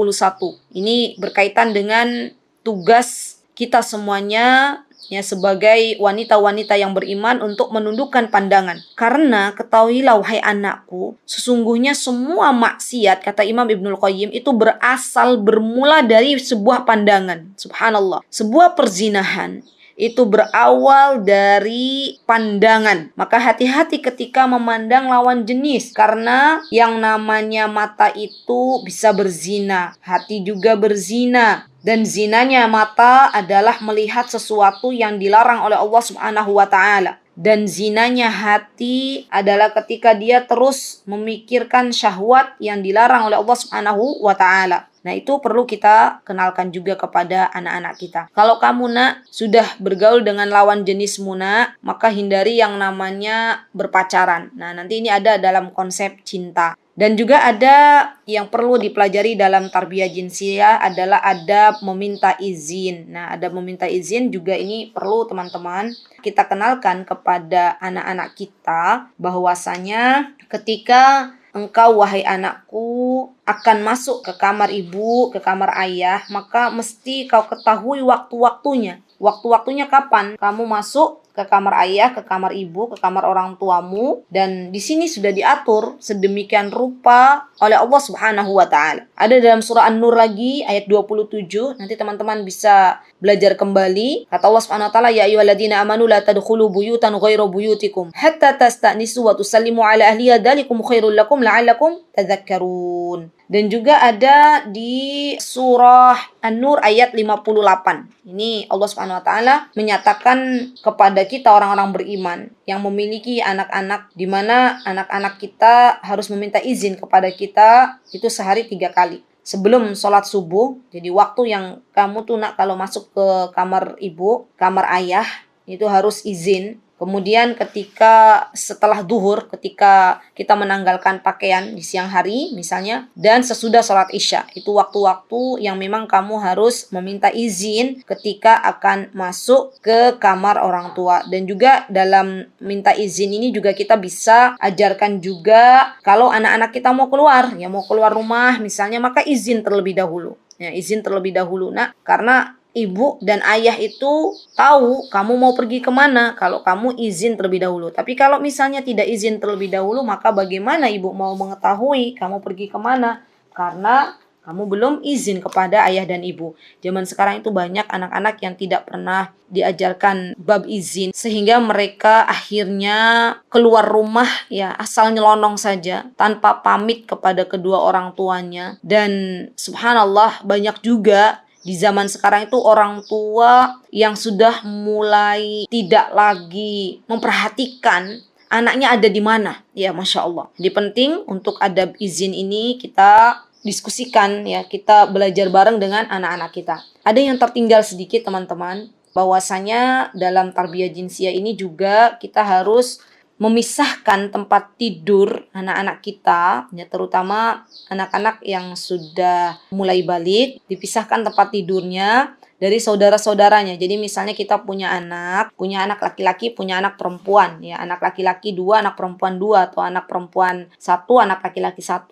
Ini berkaitan dengan tugas kita semuanya ya sebagai wanita-wanita yang beriman untuk menundukkan pandangan. Karena ketahuilah wahai anakku, sesungguhnya semua maksiat, kata Imam Ibnul Qayyim, itu bermula dari sebuah pandangan. Subhanallah. Sebuah perzinahan itu berawal dari pandangan. Maka hati-hati ketika memandang lawan jenis, karena yang namanya mata itu bisa berzina, hati juga berzina. Dan zinanya mata adalah melihat sesuatu yang dilarang oleh Allah Subhanahu wa taala. Dan zinanya hati adalah ketika dia terus memikirkan syahwat yang dilarang oleh Allah Subhanahu wa taala. Nah, itu perlu kita kenalkan juga kepada anak-anak kita. Kalau kamu nak sudah bergaul dengan lawan jenismu nak, maka hindari yang namanya berpacaran. Nah, nanti ini ada dalam konsep cinta. Dan juga ada yang perlu dipelajari dalam tarbiyah jinsiah adalah adab meminta izin. Nah, adab meminta izin juga ini perlu teman-teman kita kenalkan kepada anak-anak kita, bahwasanya ketika engkau wahai anakku akan masuk ke kamar ibu, ke kamar ayah, maka mesti kau ketahui waktu-waktunya. Waktu-waktunya kapan kamu masuk ke kamar ayah, ke kamar ibu, ke kamar orang tuamu, dan di sini sudah diatur sedemikian rupa oleh Allah Subhanahu wa taala. Ada dalam surah An-Nur lagi ayat 27, nanti teman-teman bisa belajar kembali. Kata Allah Subhanahu wa taala, ya ayyuhalladzina amanu la tadkhulu buyutan ghairu buyutikum hatta tasta'nisu wa tusallimu ala ahliha dzalikum khairul lakum la'allakum tadhakkarun. Dan juga ada di surah An-Nur ayat 58. Ini Allah Subhanahu wa taala menyatakan kepada kita orang-orang beriman yang memiliki anak-anak, di mana anak-anak kita harus meminta izin kepada kita itu sehari 3 kali. Sebelum sholat subuh, jadi waktu yang kamu tuh nak kalau masuk ke kamar ibu, kamar ayah, itu harus izin. Kemudian ketika setelah duhur, ketika kita menanggalkan pakaian di siang hari misalnya, dan sesudah sholat isya, itu waktu-waktu yang memang kamu harus meminta izin ketika akan masuk ke kamar orang tua. Dan juga dalam minta izin ini juga kita bisa ajarkan juga kalau anak-anak kita mau keluar, ya mau keluar rumah misalnya, maka izin terlebih dahulu. Ya, izin terlebih dahulu nak, karena ibu dan ayah itu tahu kamu mau pergi kemana kalau kamu izin terlebih dahulu. Tapi kalau misalnya tidak izin terlebih dahulu, maka bagaimana ibu mau mengetahui kamu pergi kemana? Karena kamu belum izin kepada ayah dan ibu. Zaman sekarang itu banyak anak-anak yang tidak pernah diajarkan bab izin, sehingga mereka akhirnya keluar rumah ya asal nyelonong saja tanpa pamit kepada kedua orang tuanya. Dan subhanallah, banyak juga di zaman sekarang itu orang tua yang sudah mulai tidak lagi memperhatikan anaknya ada di mana. Ya, Masya Allah. Jadi penting untuk adab izin ini kita diskusikan ya, kita belajar bareng dengan anak-anak kita. Ada yang tertinggal sedikit teman-teman, bahwasanya dalam tarbiyah jinsiyah ini juga kita harus memisahkan tempat tidur anak-anak kita, ya terutama anak-anak yang sudah mulai balik, dipisahkan tempat tidurnya dari saudara-saudaranya. Jadi misalnya kita punya anak laki-laki, punya anak perempuan, ya anak laki-laki 2, anak perempuan 2, atau anak perempuan 1, anak laki-laki 1,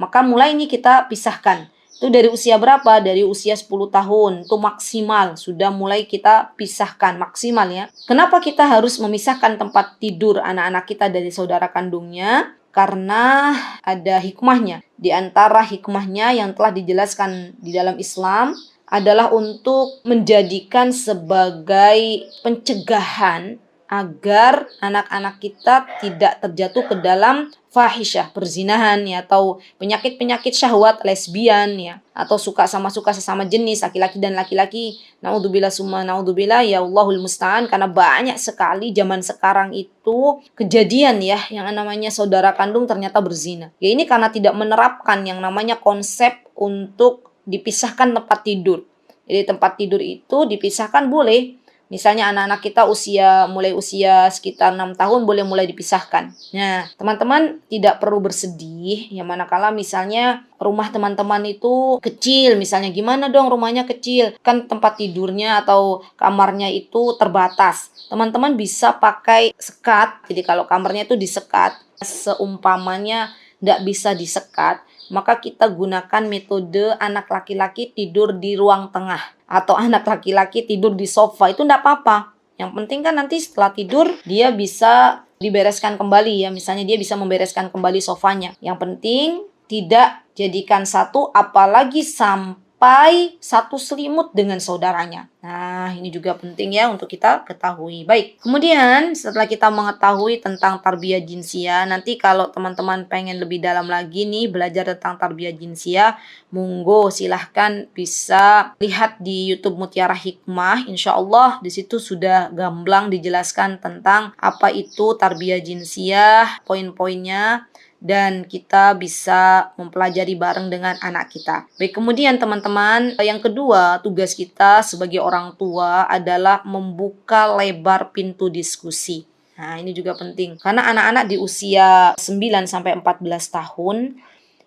maka mulai ini kita pisahkan. Itu dari usia berapa? Dari usia 10 tahun. Itu maksimal. Sudah mulai kita pisahkan. Maksimal ya. Kenapa kita harus memisahkan tempat tidur anak-anak kita dari saudara kandungnya? Karena ada hikmahnya. Di antara hikmahnya yang telah dijelaskan di dalam Islam adalah untuk menjadikan sebagai pencegahan agar anak-anak kita tidak terjatuh ke dalam fahisyah, perzinahan ya, atau penyakit-penyakit syahwat, lesbian ya, atau suka sesama jenis, laki-laki dan laki-laki. Naudzubillah summa naudzubillah, ya Allahul musta'an. Karena banyak sekali zaman sekarang itu kejadian ya yang namanya saudara kandung ternyata berzina. Ya ini karena tidak menerapkan yang namanya konsep untuk dipisahkan tempat tidur. Jadi tempat tidur itu dipisahkan boleh. Misalnya anak-anak kita mulai usia sekitar 6 tahun boleh mulai dipisahkan. Nah, teman-teman tidak perlu bersedih ya manakala misalnya rumah teman-teman itu kecil. Misalnya gimana dong rumahnya kecil? Kan tempat tidurnya atau kamarnya itu terbatas. Teman-teman bisa pakai sekat. Jadi kalau kamarnya itu disekat, seumpamanya tidak bisa disekat, maka kita gunakan metode anak laki-laki tidur di ruang tengah atau anak laki-laki tidur di sofa. Itu enggak apa-apa. Yang penting kan nanti setelah tidur dia bisa dibereskan kembali ya. Misalnya dia bisa membereskan kembali sofanya. Yang penting tidak jadikan satu, apalagi sampai satu selimut dengan saudaranya. Nah, ini juga penting ya untuk kita ketahui. Baik, kemudian setelah kita mengetahui tentang tarbiyah jinsiyah, nanti kalau teman-teman pengen lebih dalam lagi nih belajar tentang tarbiyah jinsiyah, monggo silahkan bisa lihat di YouTube Mutiara Hikmah. Insya Allah di situ sudah gamblang dijelaskan tentang apa itu tarbiyah jinsiyah, poin-poinnya, dan kita bisa mempelajari bareng dengan anak kita. Baik, kemudian teman-teman, yang kedua, tugas kita sebagai orang tua adalah membuka lebar pintu diskusi. Nah, ini juga penting. Karena anak-anak di usia 9-14 tahun,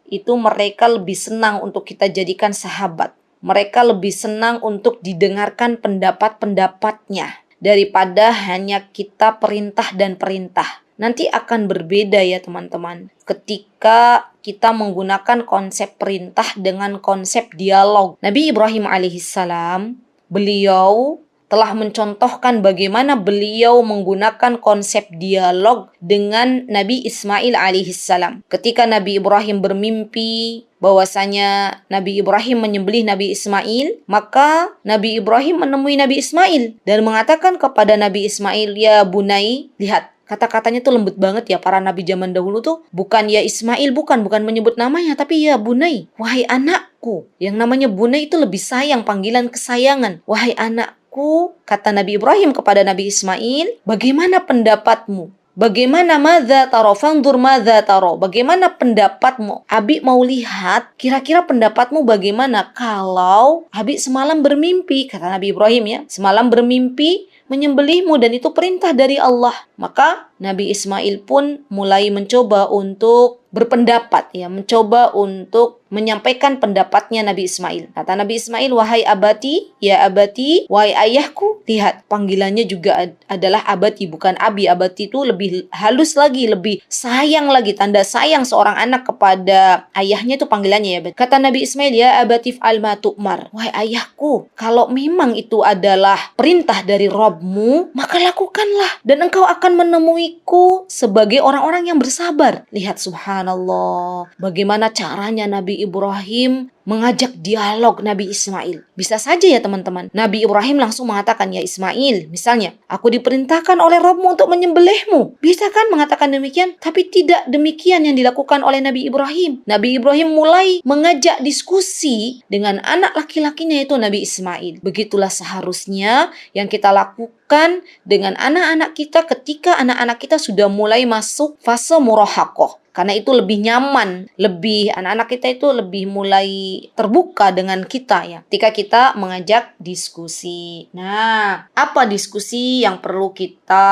itu mereka lebih senang untuk kita jadikan sahabat. Mereka lebih senang untuk didengarkan pendapat-pendapatnya daripada hanya kita perintah dan perintah. Nanti akan berbeda ya teman-teman ketika kita menggunakan konsep perintah dengan konsep dialog. Nabi Ibrahim alaihissalam, beliau telah mencontohkan bagaimana beliau menggunakan konsep dialog dengan Nabi Ismail alaihissalam. Ketika Nabi Ibrahim bermimpi bahwasanya Nabi Ibrahim menyembelih Nabi Ismail, maka Nabi Ibrahim menemui Nabi Ismail dan mengatakan kepada Nabi Ismail, "Ya bunai," lihat kata-katanya tuh lembut banget ya, para nabi zaman dahulu tuh bukan ya Ismail, bukan menyebut namanya, tapi ya bunai, wahai anakku. Yang namanya bunai itu lebih sayang, panggilan kesayangan. Wahai anakku, kata Nabi Ibrahim kepada Nabi Ismail, bagaimana pendapatmu? Bagaimana madza taro? Fanzur madza taro. Bagaimana pendapatmu? Abi mau lihat kira-kira pendapatmu bagaimana kalau Abi semalam bermimpi, kata Nabi Ibrahim ya, semalam bermimpi menyembelihmu dan itu perintah dari Allah. Maka Nabi Ismail pun mulai mencoba untuk berpendapat ya, mencoba untuk menyampaikan pendapatnya Nabi Ismail. Kata Nabi Ismail, "Wahai abati, ya abati, wahai ayahku." Lihat, panggilannya juga adalah abati, bukan abi. Abati itu lebih halus lagi, lebih sayang lagi, tanda sayang seorang anak kepada ayahnya itu panggilannya ya. Kata Nabi Ismail, "Ya abati fa'al ma tu'mar." Wahai ayahku, kalau memang itu adalah perintah dari Rabbmu, maka lakukanlah dan engkau akan menemuiku sebagai orang-orang yang bersabar. Lihat, subhanallah, bagaimana caranya Nabi Ibrahim mengajak dialog Nabi Ismail. Bisa saja ya teman-teman, Nabi Ibrahim langsung mengatakan, "Ya Ismail, misalnya, aku diperintahkan oleh Rabbmu untuk menyembelihmu." Bisa kan mengatakan demikian? Tapi tidak demikian yang dilakukan oleh Nabi Ibrahim. Nabi Ibrahim mulai mengajak diskusi dengan anak laki-lakinya, yaitu Nabi Ismail. Begitulah seharusnya yang kita lakukan dengan anak-anak kita ketika anak-anak kita sudah mulai masuk fase murahaqah. Karena itu lebih nyaman, anak-anak kita itu lebih mulai terbuka dengan kita ya, ketika kita mengajak diskusi. Nah, apa diskusi yang perlu kita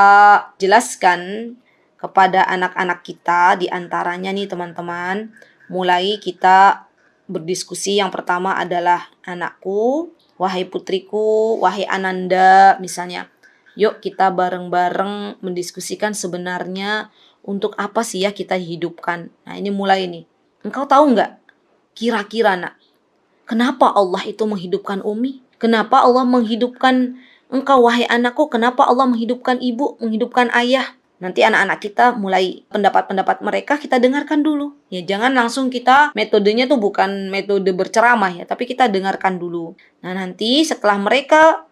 jelaskan kepada anak-anak kita? Di antaranya nih teman-teman, mulai kita berdiskusi. Yang pertama adalah, "Anakku, wahai putriku, wahai Ananda," misalnya, "yuk kita bareng-bareng mendiskusikan sebenarnya untuk apa sih ya kita hidupkan." Nah, ini mulai nih. Engkau tahu nggak? Kira-kira nak, kenapa Allah itu menghidupkan Umi? Kenapa Allah menghidupkan engkau, wahai anakku? Kenapa Allah menghidupkan ibu, menghidupkan ayah? Nanti anak-anak kita mulai pendapat-pendapat mereka kita dengarkan dulu. Ya, jangan langsung kita, metodenya tuh bukan metode berceramah ya, tapi kita dengarkan dulu. Nah, nanti setelah mereka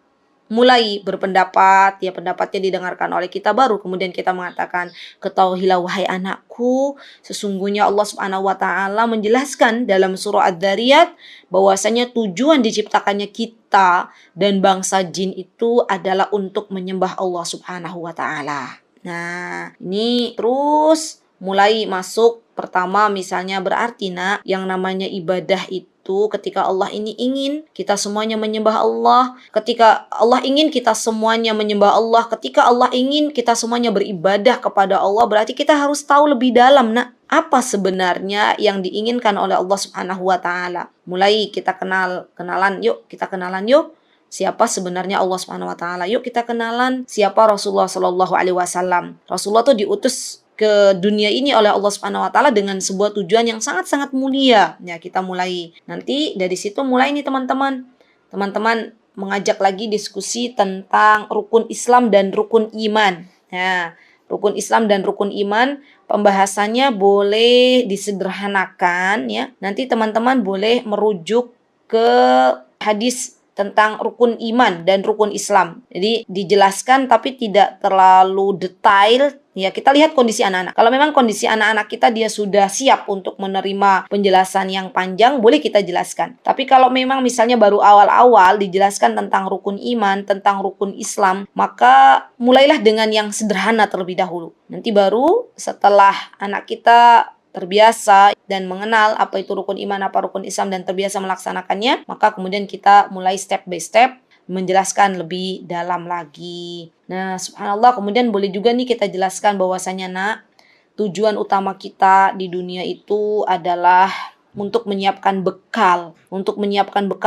mulai berpendapat, ya pendapatnya didengarkan oleh kita, baru kemudian kita mengatakan, "Ketahuilah wahai anakku, sesungguhnya Allah Subhanahu wa taala menjelaskan dalam surah Adz-Dzariyat bahwasanya tujuan diciptakannya kita dan bangsa jin itu adalah untuk menyembah Allah Subhanahu wa taala." Nah, ini terus mulai masuk pertama, misalnya berarti nak, yang namanya ibadah itu ketika Allah ini ingin kita semuanya menyembah Allah, ketika Allah ingin kita semuanya menyembah Allah, ketika Allah ingin kita semuanya beribadah kepada Allah, berarti kita harus tahu lebih dalam nak, apa sebenarnya yang diinginkan oleh Allah Subhanahu wa taala. Mulai kita kenalan yuk. Siapa sebenarnya Allah Subhanahu wa taala? Yuk kita kenalan siapa Rasulullah sallallahu alaihi wasallam. Rasulullah tuh diutus ke dunia ini oleh Allah Subhanahu wa taala dengan sebuah tujuan yang sangat-sangat mulia. Ya, kita mulai. Nanti dari situ mulai nih teman-teman. Teman-teman mengajak lagi diskusi tentang rukun Islam dan rukun iman. Ya, rukun Islam dan rukun iman, pembahasannya boleh disederhanakan ya. Nanti teman-teman boleh merujuk ke hadis tentang rukun iman dan rukun Islam. Jadi dijelaskan tapi tidak terlalu detail. Ya, kita lihat kondisi anak-anak. Kalau memang kondisi anak-anak kita dia sudah siap untuk menerima penjelasan yang panjang, boleh kita jelaskan. Tapi kalau memang misalnya baru awal-awal dijelaskan tentang rukun iman, tentang rukun Islam, maka mulailah dengan yang sederhana terlebih dahulu. Nanti baru setelah anak kita terbiasa dan mengenal apa itu rukun iman, apa rukun Islam, dan terbiasa melaksanakannya, maka kemudian kita mulai step by step menjelaskan lebih dalam lagi. Nah, subhanallah, kemudian boleh juga nih kita jelaskan bahwasanya nak, tujuan utama kita di dunia itu adalah untuk menyiapkan bekal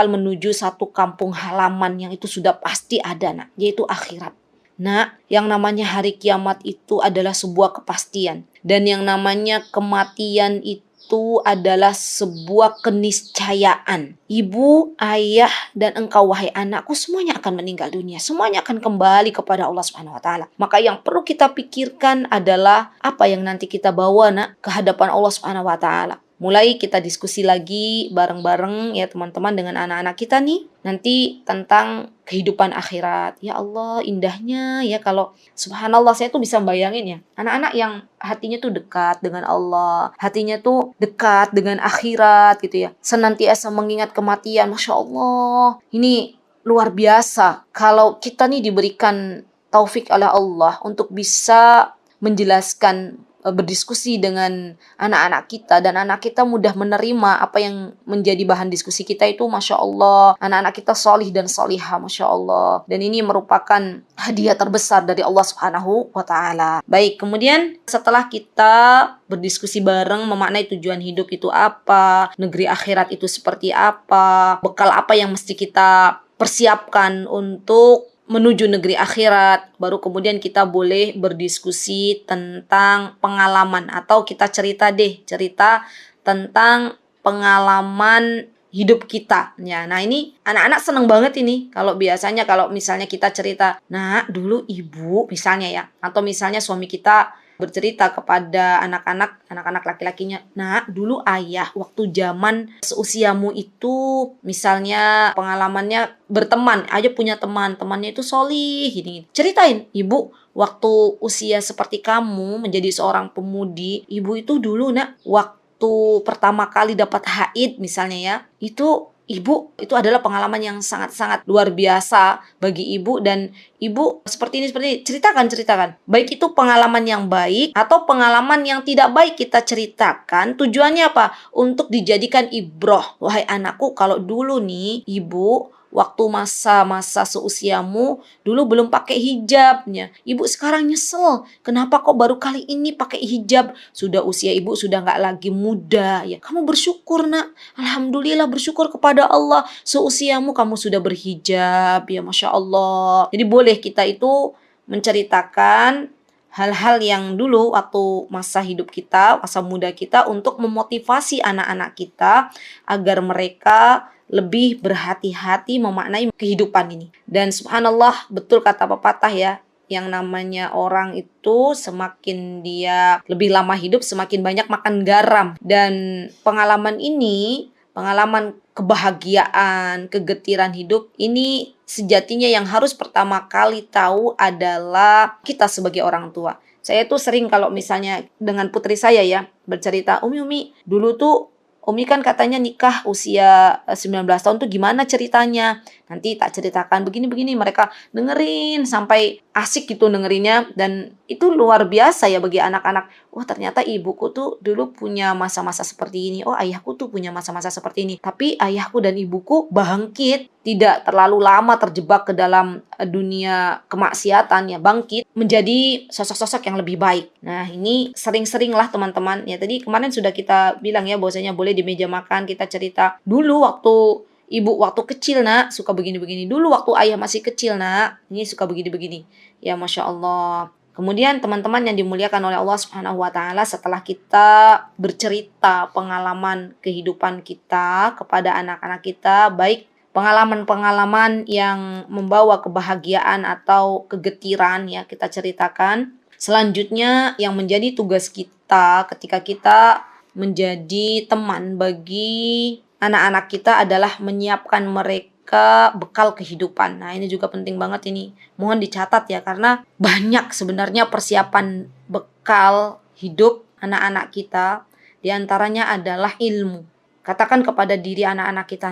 menuju satu kampung halaman yang itu sudah pasti ada nak, yaitu akhirat. Nah, yang namanya hari kiamat itu adalah sebuah kepastian. Dan yang namanya kematian itu itu adalah sebuah keniscayaan. Ibu, ayah, dan engkau wahai anakku semuanya akan meninggal dunia. Semuanya akan kembali kepada Allah Subhanahu wa taala. Maka yang perlu kita pikirkan adalah apa yang nanti kita bawa ke hadapan Allah Subhanahu wa taala. Mulai kita diskusi lagi bareng-bareng ya teman-teman dengan anak-anak kita nih nanti tentang kehidupan akhirat. Ya Allah, indahnya ya kalau subhanallah saya tuh bisa bayangin ya. Anak-anak yang hatinya tuh dekat dengan Allah, hatinya tuh dekat dengan akhirat gitu ya. Senantiasa mengingat kematian. Masya Allah, ini luar biasa. Kalau kita nih diberikan taufik oleh Allah untuk bisa menjelaskan berdiskusi dengan anak-anak kita dan anak kita mudah menerima apa yang menjadi bahan diskusi kita itu Masya Allah, anak-anak kita solih dan solihah Masya Allah, dan ini merupakan hadiah terbesar dari Allah Subhanahu wa ta'ala. Baik, kemudian setelah kita berdiskusi bareng memaknai tujuan hidup itu apa, negeri akhirat itu seperti apa, bekal apa yang mesti kita persiapkan untuk menuju negeri akhirat, baru kemudian kita boleh berdiskusi tentang pengalaman atau kita cerita tentang pengalaman hidup kita. Ya, nah ini anak-anak seneng banget ini. Kalau biasanya kalau misalnya kita cerita, nah dulu ibu misalnya ya, atau misalnya suami kita bercerita kepada anak-anak laki-lakinya, nah dulu ayah waktu zaman seusiamu itu misalnya pengalamannya berteman, aja punya temannya itu solih gini. Ceritain, ibu waktu usia seperti kamu menjadi seorang pemudi, ibu itu dulu waktu pertama kali dapat haid misalnya ya, itu ibu itu adalah pengalaman yang sangat-sangat luar biasa bagi ibu, dan ibu seperti ini ceritakan. Baik itu pengalaman yang baik atau pengalaman yang tidak baik kita ceritakan. Tujuannya apa? Untuk dijadikan ibroh. Wahai anakku, kalau dulu nih ibu waktu masa-masa seusiamu dulu belum pakai hijabnya. Ibu sekarang nyesel. Kenapa kok baru kali ini pakai hijab? Sudah usia ibu sudah nggak lagi muda. Ya, kamu bersyukur Alhamdulillah, bersyukur kepada Allah. Seusiamu kamu sudah berhijab. Ya Masya Allah. Jadi boleh kita itu menceritakan hal-hal yang dulu waktu masa hidup kita, masa muda kita, untuk memotivasi anak-anak kita agar mereka lebih berhati-hati memaknai kehidupan ini. Dan subhanallah, betul kata pepatah ya, yang namanya orang itu semakin dia lebih lama hidup, semakin banyak makan garam. Dan pengalaman ini, pengalaman kebahagiaan, kegetiran hidup ini sejatinya yang harus pertama kali tahu adalah kita sebagai orang tua. Saya tuh sering kalau misalnya dengan putri saya ya bercerita, Umi, dulu tuh Umi kan katanya nikah usia 19 tahun tuh gimana ceritanya? Nanti tak ceritakan begini-begini, mereka dengerin sampai asik gitu dengerinnya, dan itu luar biasa ya bagi anak-anak. Wah, ternyata ibuku tuh dulu punya masa-masa seperti ini. Oh, ayahku tuh punya masa-masa seperti ini. Tapi ayahku dan ibuku bangkit, tidak terlalu lama terjebak ke dalam dunia kemaksiatan ya, bangkit menjadi sosok-sosok yang lebih baik. Nah, ini sering-sering lah teman-teman. Ya tadi kemarin sudah kita bilang ya bahwasanya boleh di meja makan kita cerita dulu waktu ibu waktu kecil suka begini-begini. Dulu waktu ayah masih kecil ini suka begini-begini. Ya Masya Allah. Kemudian teman-teman yang dimuliakan oleh Allah Subhanahu wa ta'ala, setelah kita bercerita pengalaman kehidupan kita kepada anak-anak kita, baik pengalaman-pengalaman yang membawa kebahagiaan atau kegetiran ya kita ceritakan. Selanjutnya yang menjadi tugas kita ketika kita menjadi teman bagi anak-anak kita adalah menyiapkan mereka bekal kehidupan. Nah, ini juga penting banget ini. Mohon dicatat ya, karena banyak sebenarnya persiapan bekal hidup anak-anak kita. Di antaranya adalah ilmu. Katakan kepada diri anak-anak kita,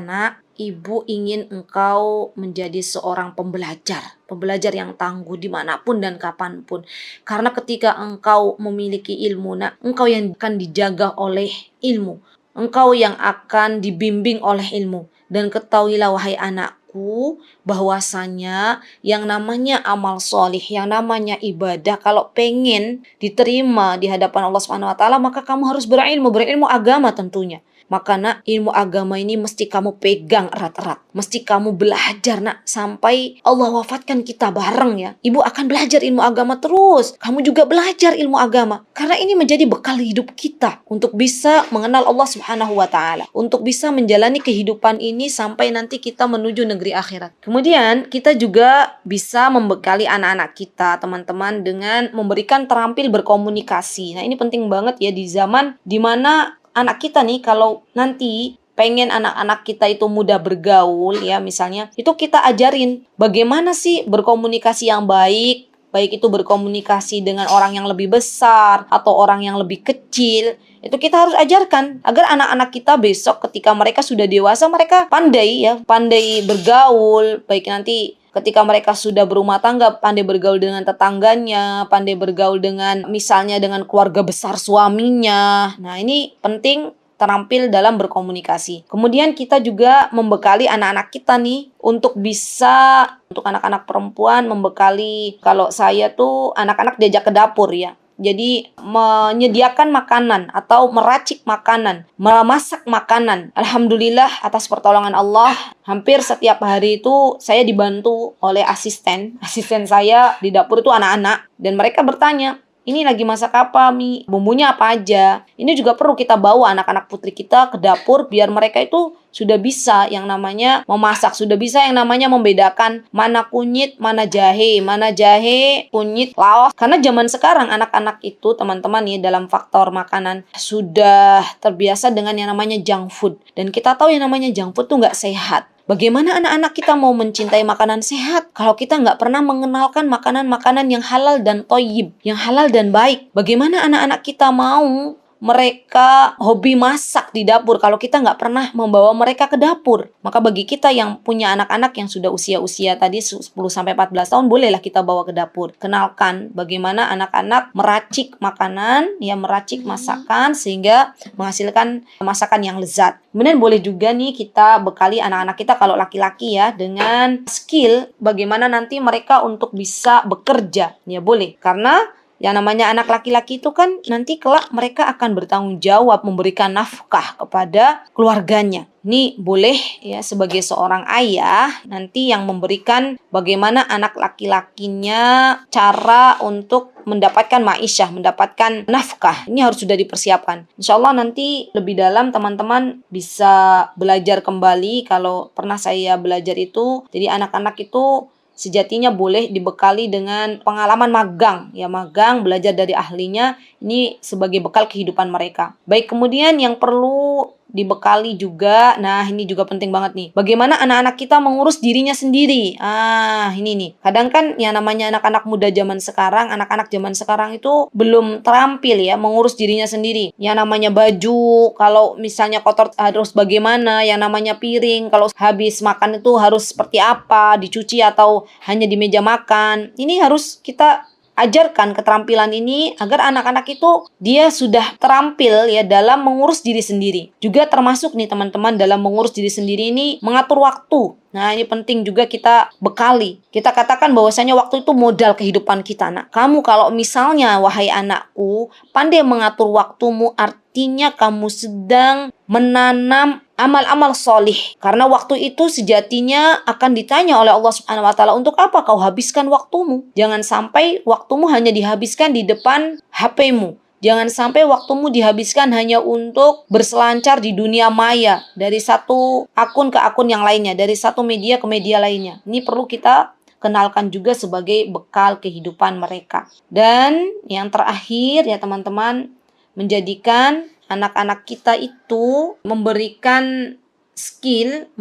ibu ingin engkau menjadi seorang pembelajar yang tangguh dimanapun dan kapanpun. Karena ketika engkau memiliki ilmu, engkau yang akan dijaga oleh ilmu. Engkau yang akan dibimbing oleh ilmu. Dan ketahuilah wahai anakku, bahwasanya yang namanya amal solih, yang namanya ibadah, kalau pengen diterima di hadapan Allah Subhanahu wa ta'ala, maka kamu harus berilmu agama tentunya. Maka nak, ilmu agama ini mesti kamu pegang erat-erat. Mesti kamu belajar nak, sampai Allah wafatkan kita bareng ya. Ibu akan belajar ilmu agama terus. Kamu juga belajar ilmu agama. Karena ini menjadi bekal hidup kita untuk bisa mengenal Allah Subhanahu wa Ta'ala. Untuk bisa menjalani kehidupan ini sampai nanti kita menuju negeri akhirat. Kemudian kita juga bisa membekali anak-anak kita, teman-teman, dengan memberikan terampil berkomunikasi. Nah, ini penting banget ya di zaman dimana anak kita nih, kalau nanti pengen anak-anak kita itu mudah bergaul ya, misalnya itu kita ajarin bagaimana sih berkomunikasi yang baik itu berkomunikasi dengan orang yang lebih besar atau orang yang lebih kecil. Itu kita harus ajarkan agar anak-anak kita besok ketika mereka sudah dewasa, mereka pandai ya, pandai bergaul, baik nanti ketika mereka sudah berumah tangga, pandai bergaul dengan tetangganya, pandai bergaul dengan misalnya dengan keluarga besar suaminya. Nah, ini penting terampil dalam berkomunikasi. Kemudian kita juga membekali anak-anak kita nih untuk bisa, untuk anak-anak perempuan membekali, kalau saya tuh anak-anak diajak ke dapur ya. Jadi menyediakan makanan atau meracik makanan, memasak makanan. Alhamdulillah atas pertolongan Allah, hampir setiap hari itu saya dibantu oleh asisten. Asisten saya di dapur itu anak-anak, dan mereka bertanya, ini lagi masak apa, Mi? Bumbunya apa aja? Ini juga perlu kita bawa anak-anak putri kita ke dapur biar mereka itu sudah bisa yang namanya memasak, sudah bisa yang namanya membedakan mana kunyit, mana jahe, kunyit, laos. Karena zaman sekarang anak-anak itu, teman-teman ya, dalam faktor makanan sudah terbiasa dengan yang namanya junk food. Dan kita tahu yang namanya junk food tuh nggak sehat. Bagaimana anak-anak kita mau mencintai makanan sehat kalau kita nggak pernah mengenalkan makanan-makanan yang halal dan thayyib, yang halal dan baik? Bagaimana anak-anak kita mau mereka hobi masak di dapur kalau kita nggak pernah membawa mereka ke dapur? Maka bagi kita yang punya anak-anak yang sudah usia-usia tadi 10-14 tahun, bolehlah kita bawa ke dapur. Kenalkan bagaimana anak-anak meracik makanan, ya meracik masakan sehingga menghasilkan masakan yang lezat. Kemudian boleh juga nih kita bekali anak-anak kita kalau laki-laki ya dengan skill bagaimana nanti mereka untuk bisa bekerja. Ya boleh, karena yang namanya anak laki-laki itu kan nanti kelak mereka akan bertanggung jawab memberikan nafkah kepada keluarganya. Ini boleh ya sebagai seorang ayah nanti yang memberikan bagaimana anak laki-lakinya cara untuk mendapatkan ma'isyah, mendapatkan nafkah. Ini harus sudah dipersiapkan. Insya Allah nanti lebih dalam teman-teman bisa belajar kembali. Kalau pernah saya belajar itu, jadi anak-anak itu sejatinya boleh dibekali dengan pengalaman magang. Ya, magang, belajar dari ahlinya, ini sebagai bekal kehidupan mereka. Baik, kemudian yang perlu dibekali juga, nah ini juga penting banget nih. Bagaimana anak-anak kita mengurus dirinya sendiri. Ini nih. Kadang kan yang namanya anak-anak muda zaman sekarang, anak-anak zaman sekarang itu belum terampil ya mengurus dirinya sendiri. Yang namanya baju, kalau misalnya kotor harus bagaimana, yang namanya piring, kalau habis makan itu harus seperti apa, dicuci atau hanya di meja makan. Ini harus kita ajarkan keterampilan ini agar anak-anak itu dia sudah terampil ya dalam mengurus diri sendiri. Juga termasuk nih teman-teman dalam mengurus diri sendiri ini mengatur waktu. Nah, ini penting juga kita bekali. Kita katakan bahwasanya waktu itu modal kehidupan kita. Nah, kamu kalau misalnya wahai anakku pandai mengatur waktumu, artinya kamu sedang menanam amal-amal solih. Karena waktu itu sejatinya akan ditanya oleh Allah Subhanahu wa Ta'ala, untuk apa kau habiskan waktumu? Jangan sampai waktumu hanya dihabiskan di depan HP-mu. Jangan sampai waktumu dihabiskan hanya untuk berselancar di dunia maya, dari satu akun ke akun yang lainnya, dari satu media ke media lainnya. Ini perlu kita kenalkan juga sebagai bekal kehidupan mereka. Dan yang terakhir ya teman-teman, menjadikan anak-anak kita itu memberikan skill,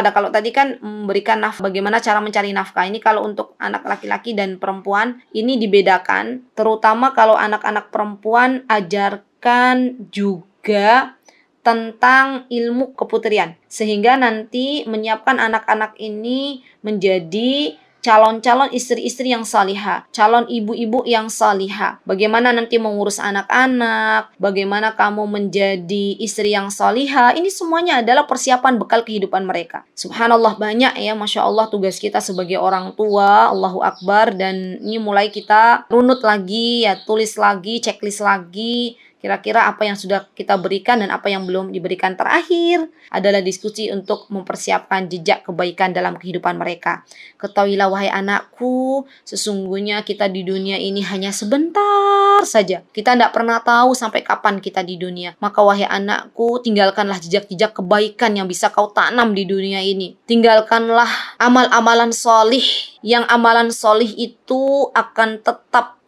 kalau tadi kan memberikan bagaimana cara mencari nafkah. Ini kalau untuk anak laki-laki dan perempuan ini dibedakan. Terutama kalau anak-anak perempuan, ajarkan juga tentang ilmu keputrian. Sehingga nanti menyiapkan anak-anak ini menjadi calon-calon istri-istri yang salihah, calon ibu-ibu yang salihah. Bagaimana nanti mengurus anak-anak, bagaimana kamu menjadi istri yang salihah, ini semuanya adalah persiapan bekal kehidupan mereka. Subhanallah, banyak ya, Masya Allah tugas kita sebagai orang tua, Allahu Akbar. Dan ini mulai kita runut lagi ya, tulis lagi, checklist lagi. Kira-kira apa yang sudah kita berikan dan apa yang belum diberikan. Terakhir adalah diskusi untuk mempersiapkan jejak kebaikan dalam kehidupan mereka. Ketahuilah wahai anakku, sesungguhnya kita di dunia ini hanya sebentar saja. Kita tidak pernah tahu sampai kapan kita di dunia. Maka wahai anakku, tinggalkanlah jejak-jejak kebaikan yang bisa kau tanam di dunia ini. Tinggalkanlah amal-amalan solih, yang amalan solih itu akan tetap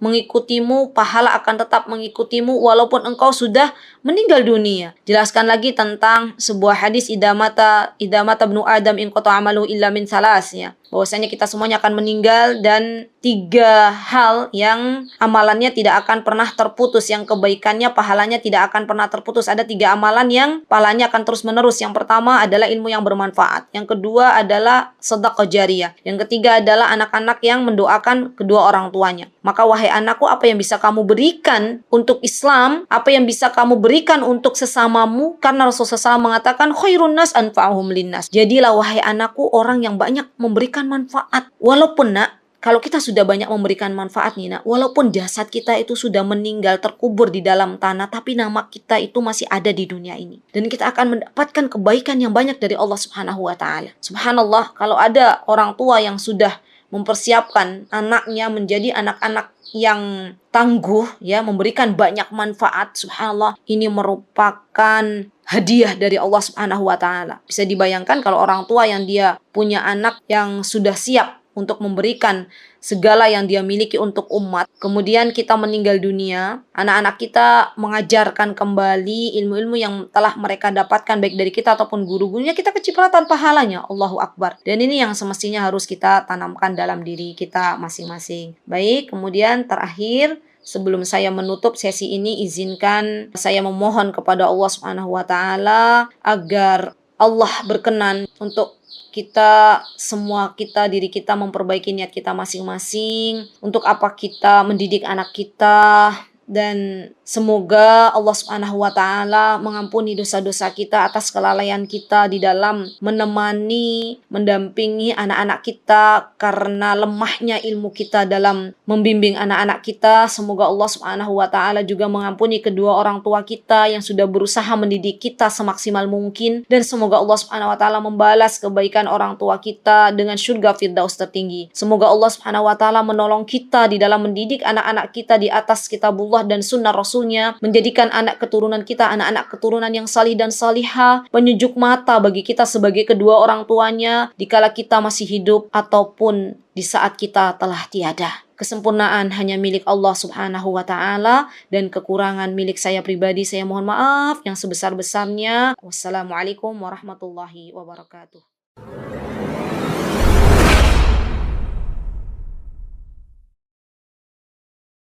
mengikutimu, pahala akan tetap mengikutimu walaupun engkau sudah meninggal dunia. Jelaskan lagi tentang sebuah hadis idamata ibnu Adam in qata amalu illa min salas, ya. Bahwasanya kita semuanya akan meninggal dan 3 hal yang amalannya tidak akan pernah terputus, yang kebaikannya, pahalanya tidak akan pernah terputus. Ada 3 amalan yang pahalanya akan terus menerus. Yang pertama adalah ilmu yang bermanfaat. Yang kedua adalah sedekah jariyah. Yang ketiga adalah anak-anak yang mendoakan kedua orang tuanya. Maka wahai anakku, apa yang bisa kamu berikan untuk Islam, apa yang bisa kamu berikan untuk sesamamu, karena Rasulullah SAW mengatakan khairun nas anfa'uhum linnas. Jadilah wahai anakku orang yang banyak memberikan manfaat. Walaupun kalau kita sudah banyak memberikan manfaat nih walaupun jasad kita itu sudah meninggal terkubur di dalam tanah, tapi nama kita itu masih ada di dunia ini. Dan kita akan mendapatkan kebaikan yang banyak dari Allah Subhanahu wa taala. Subhanallah, kalau ada orang tua yang sudah mempersiapkan anaknya menjadi anak-anak yang tangguh, ya, memberikan banyak manfaat, subhanallah, ini merupakan hadiah dari Allah Subhanahu wa taala. Bisa dibayangkan kalau orang tua yang dia punya anak yang sudah siap untuk memberikan segala yang dia miliki untuk umat, kemudian kita meninggal dunia, anak-anak kita mengajarkan kembali ilmu-ilmu yang telah mereka dapatkan baik dari kita ataupun guru-gurunya, kita kecipratan pahalanya. Allahu Akbar. Dan ini yang semestinya harus kita tanamkan dalam diri kita masing-masing. Baik, kemudian terakhir, sebelum saya menutup sesi ini, izinkan saya memohon kepada Allah Subhanahu wa taala agar Allah berkenan untuk diri kita memperbaiki niat kita masing-masing, untuk apa kita mendidik anak kita, dan semoga Allah Subhanahu wa taala mengampuni dosa-dosa kita atas kelalaian kita di dalam menemani, mendampingi anak-anak kita karena lemahnya ilmu kita dalam membimbing anak-anak kita. Semoga Allah Subhanahu wa taala juga mengampuni kedua orang tua kita yang sudah berusaha mendidik kita semaksimal mungkin, dan semoga Allah Subhanahu wa taala membalas kebaikan orang tua kita dengan surga firdaus tertinggi. Semoga Allah Subhanahu wa taala menolong kita di dalam mendidik anak-anak kita di atas kitabullah dan sunnah Rasulnya, menjadikan anak keturunan kita anak-anak keturunan yang salih dan salihah, penyejuk mata bagi kita sebagai kedua orang tuanya dikala kita masih hidup ataupun di saat kita telah tiada. Kesempurnaan hanya milik Allah Subhanahu wa taala, dan kekurangan milik saya pribadi. Saya mohon maaf yang sebesar-besarnya. Wassalamualaikum warahmatullahi wabarakatuh.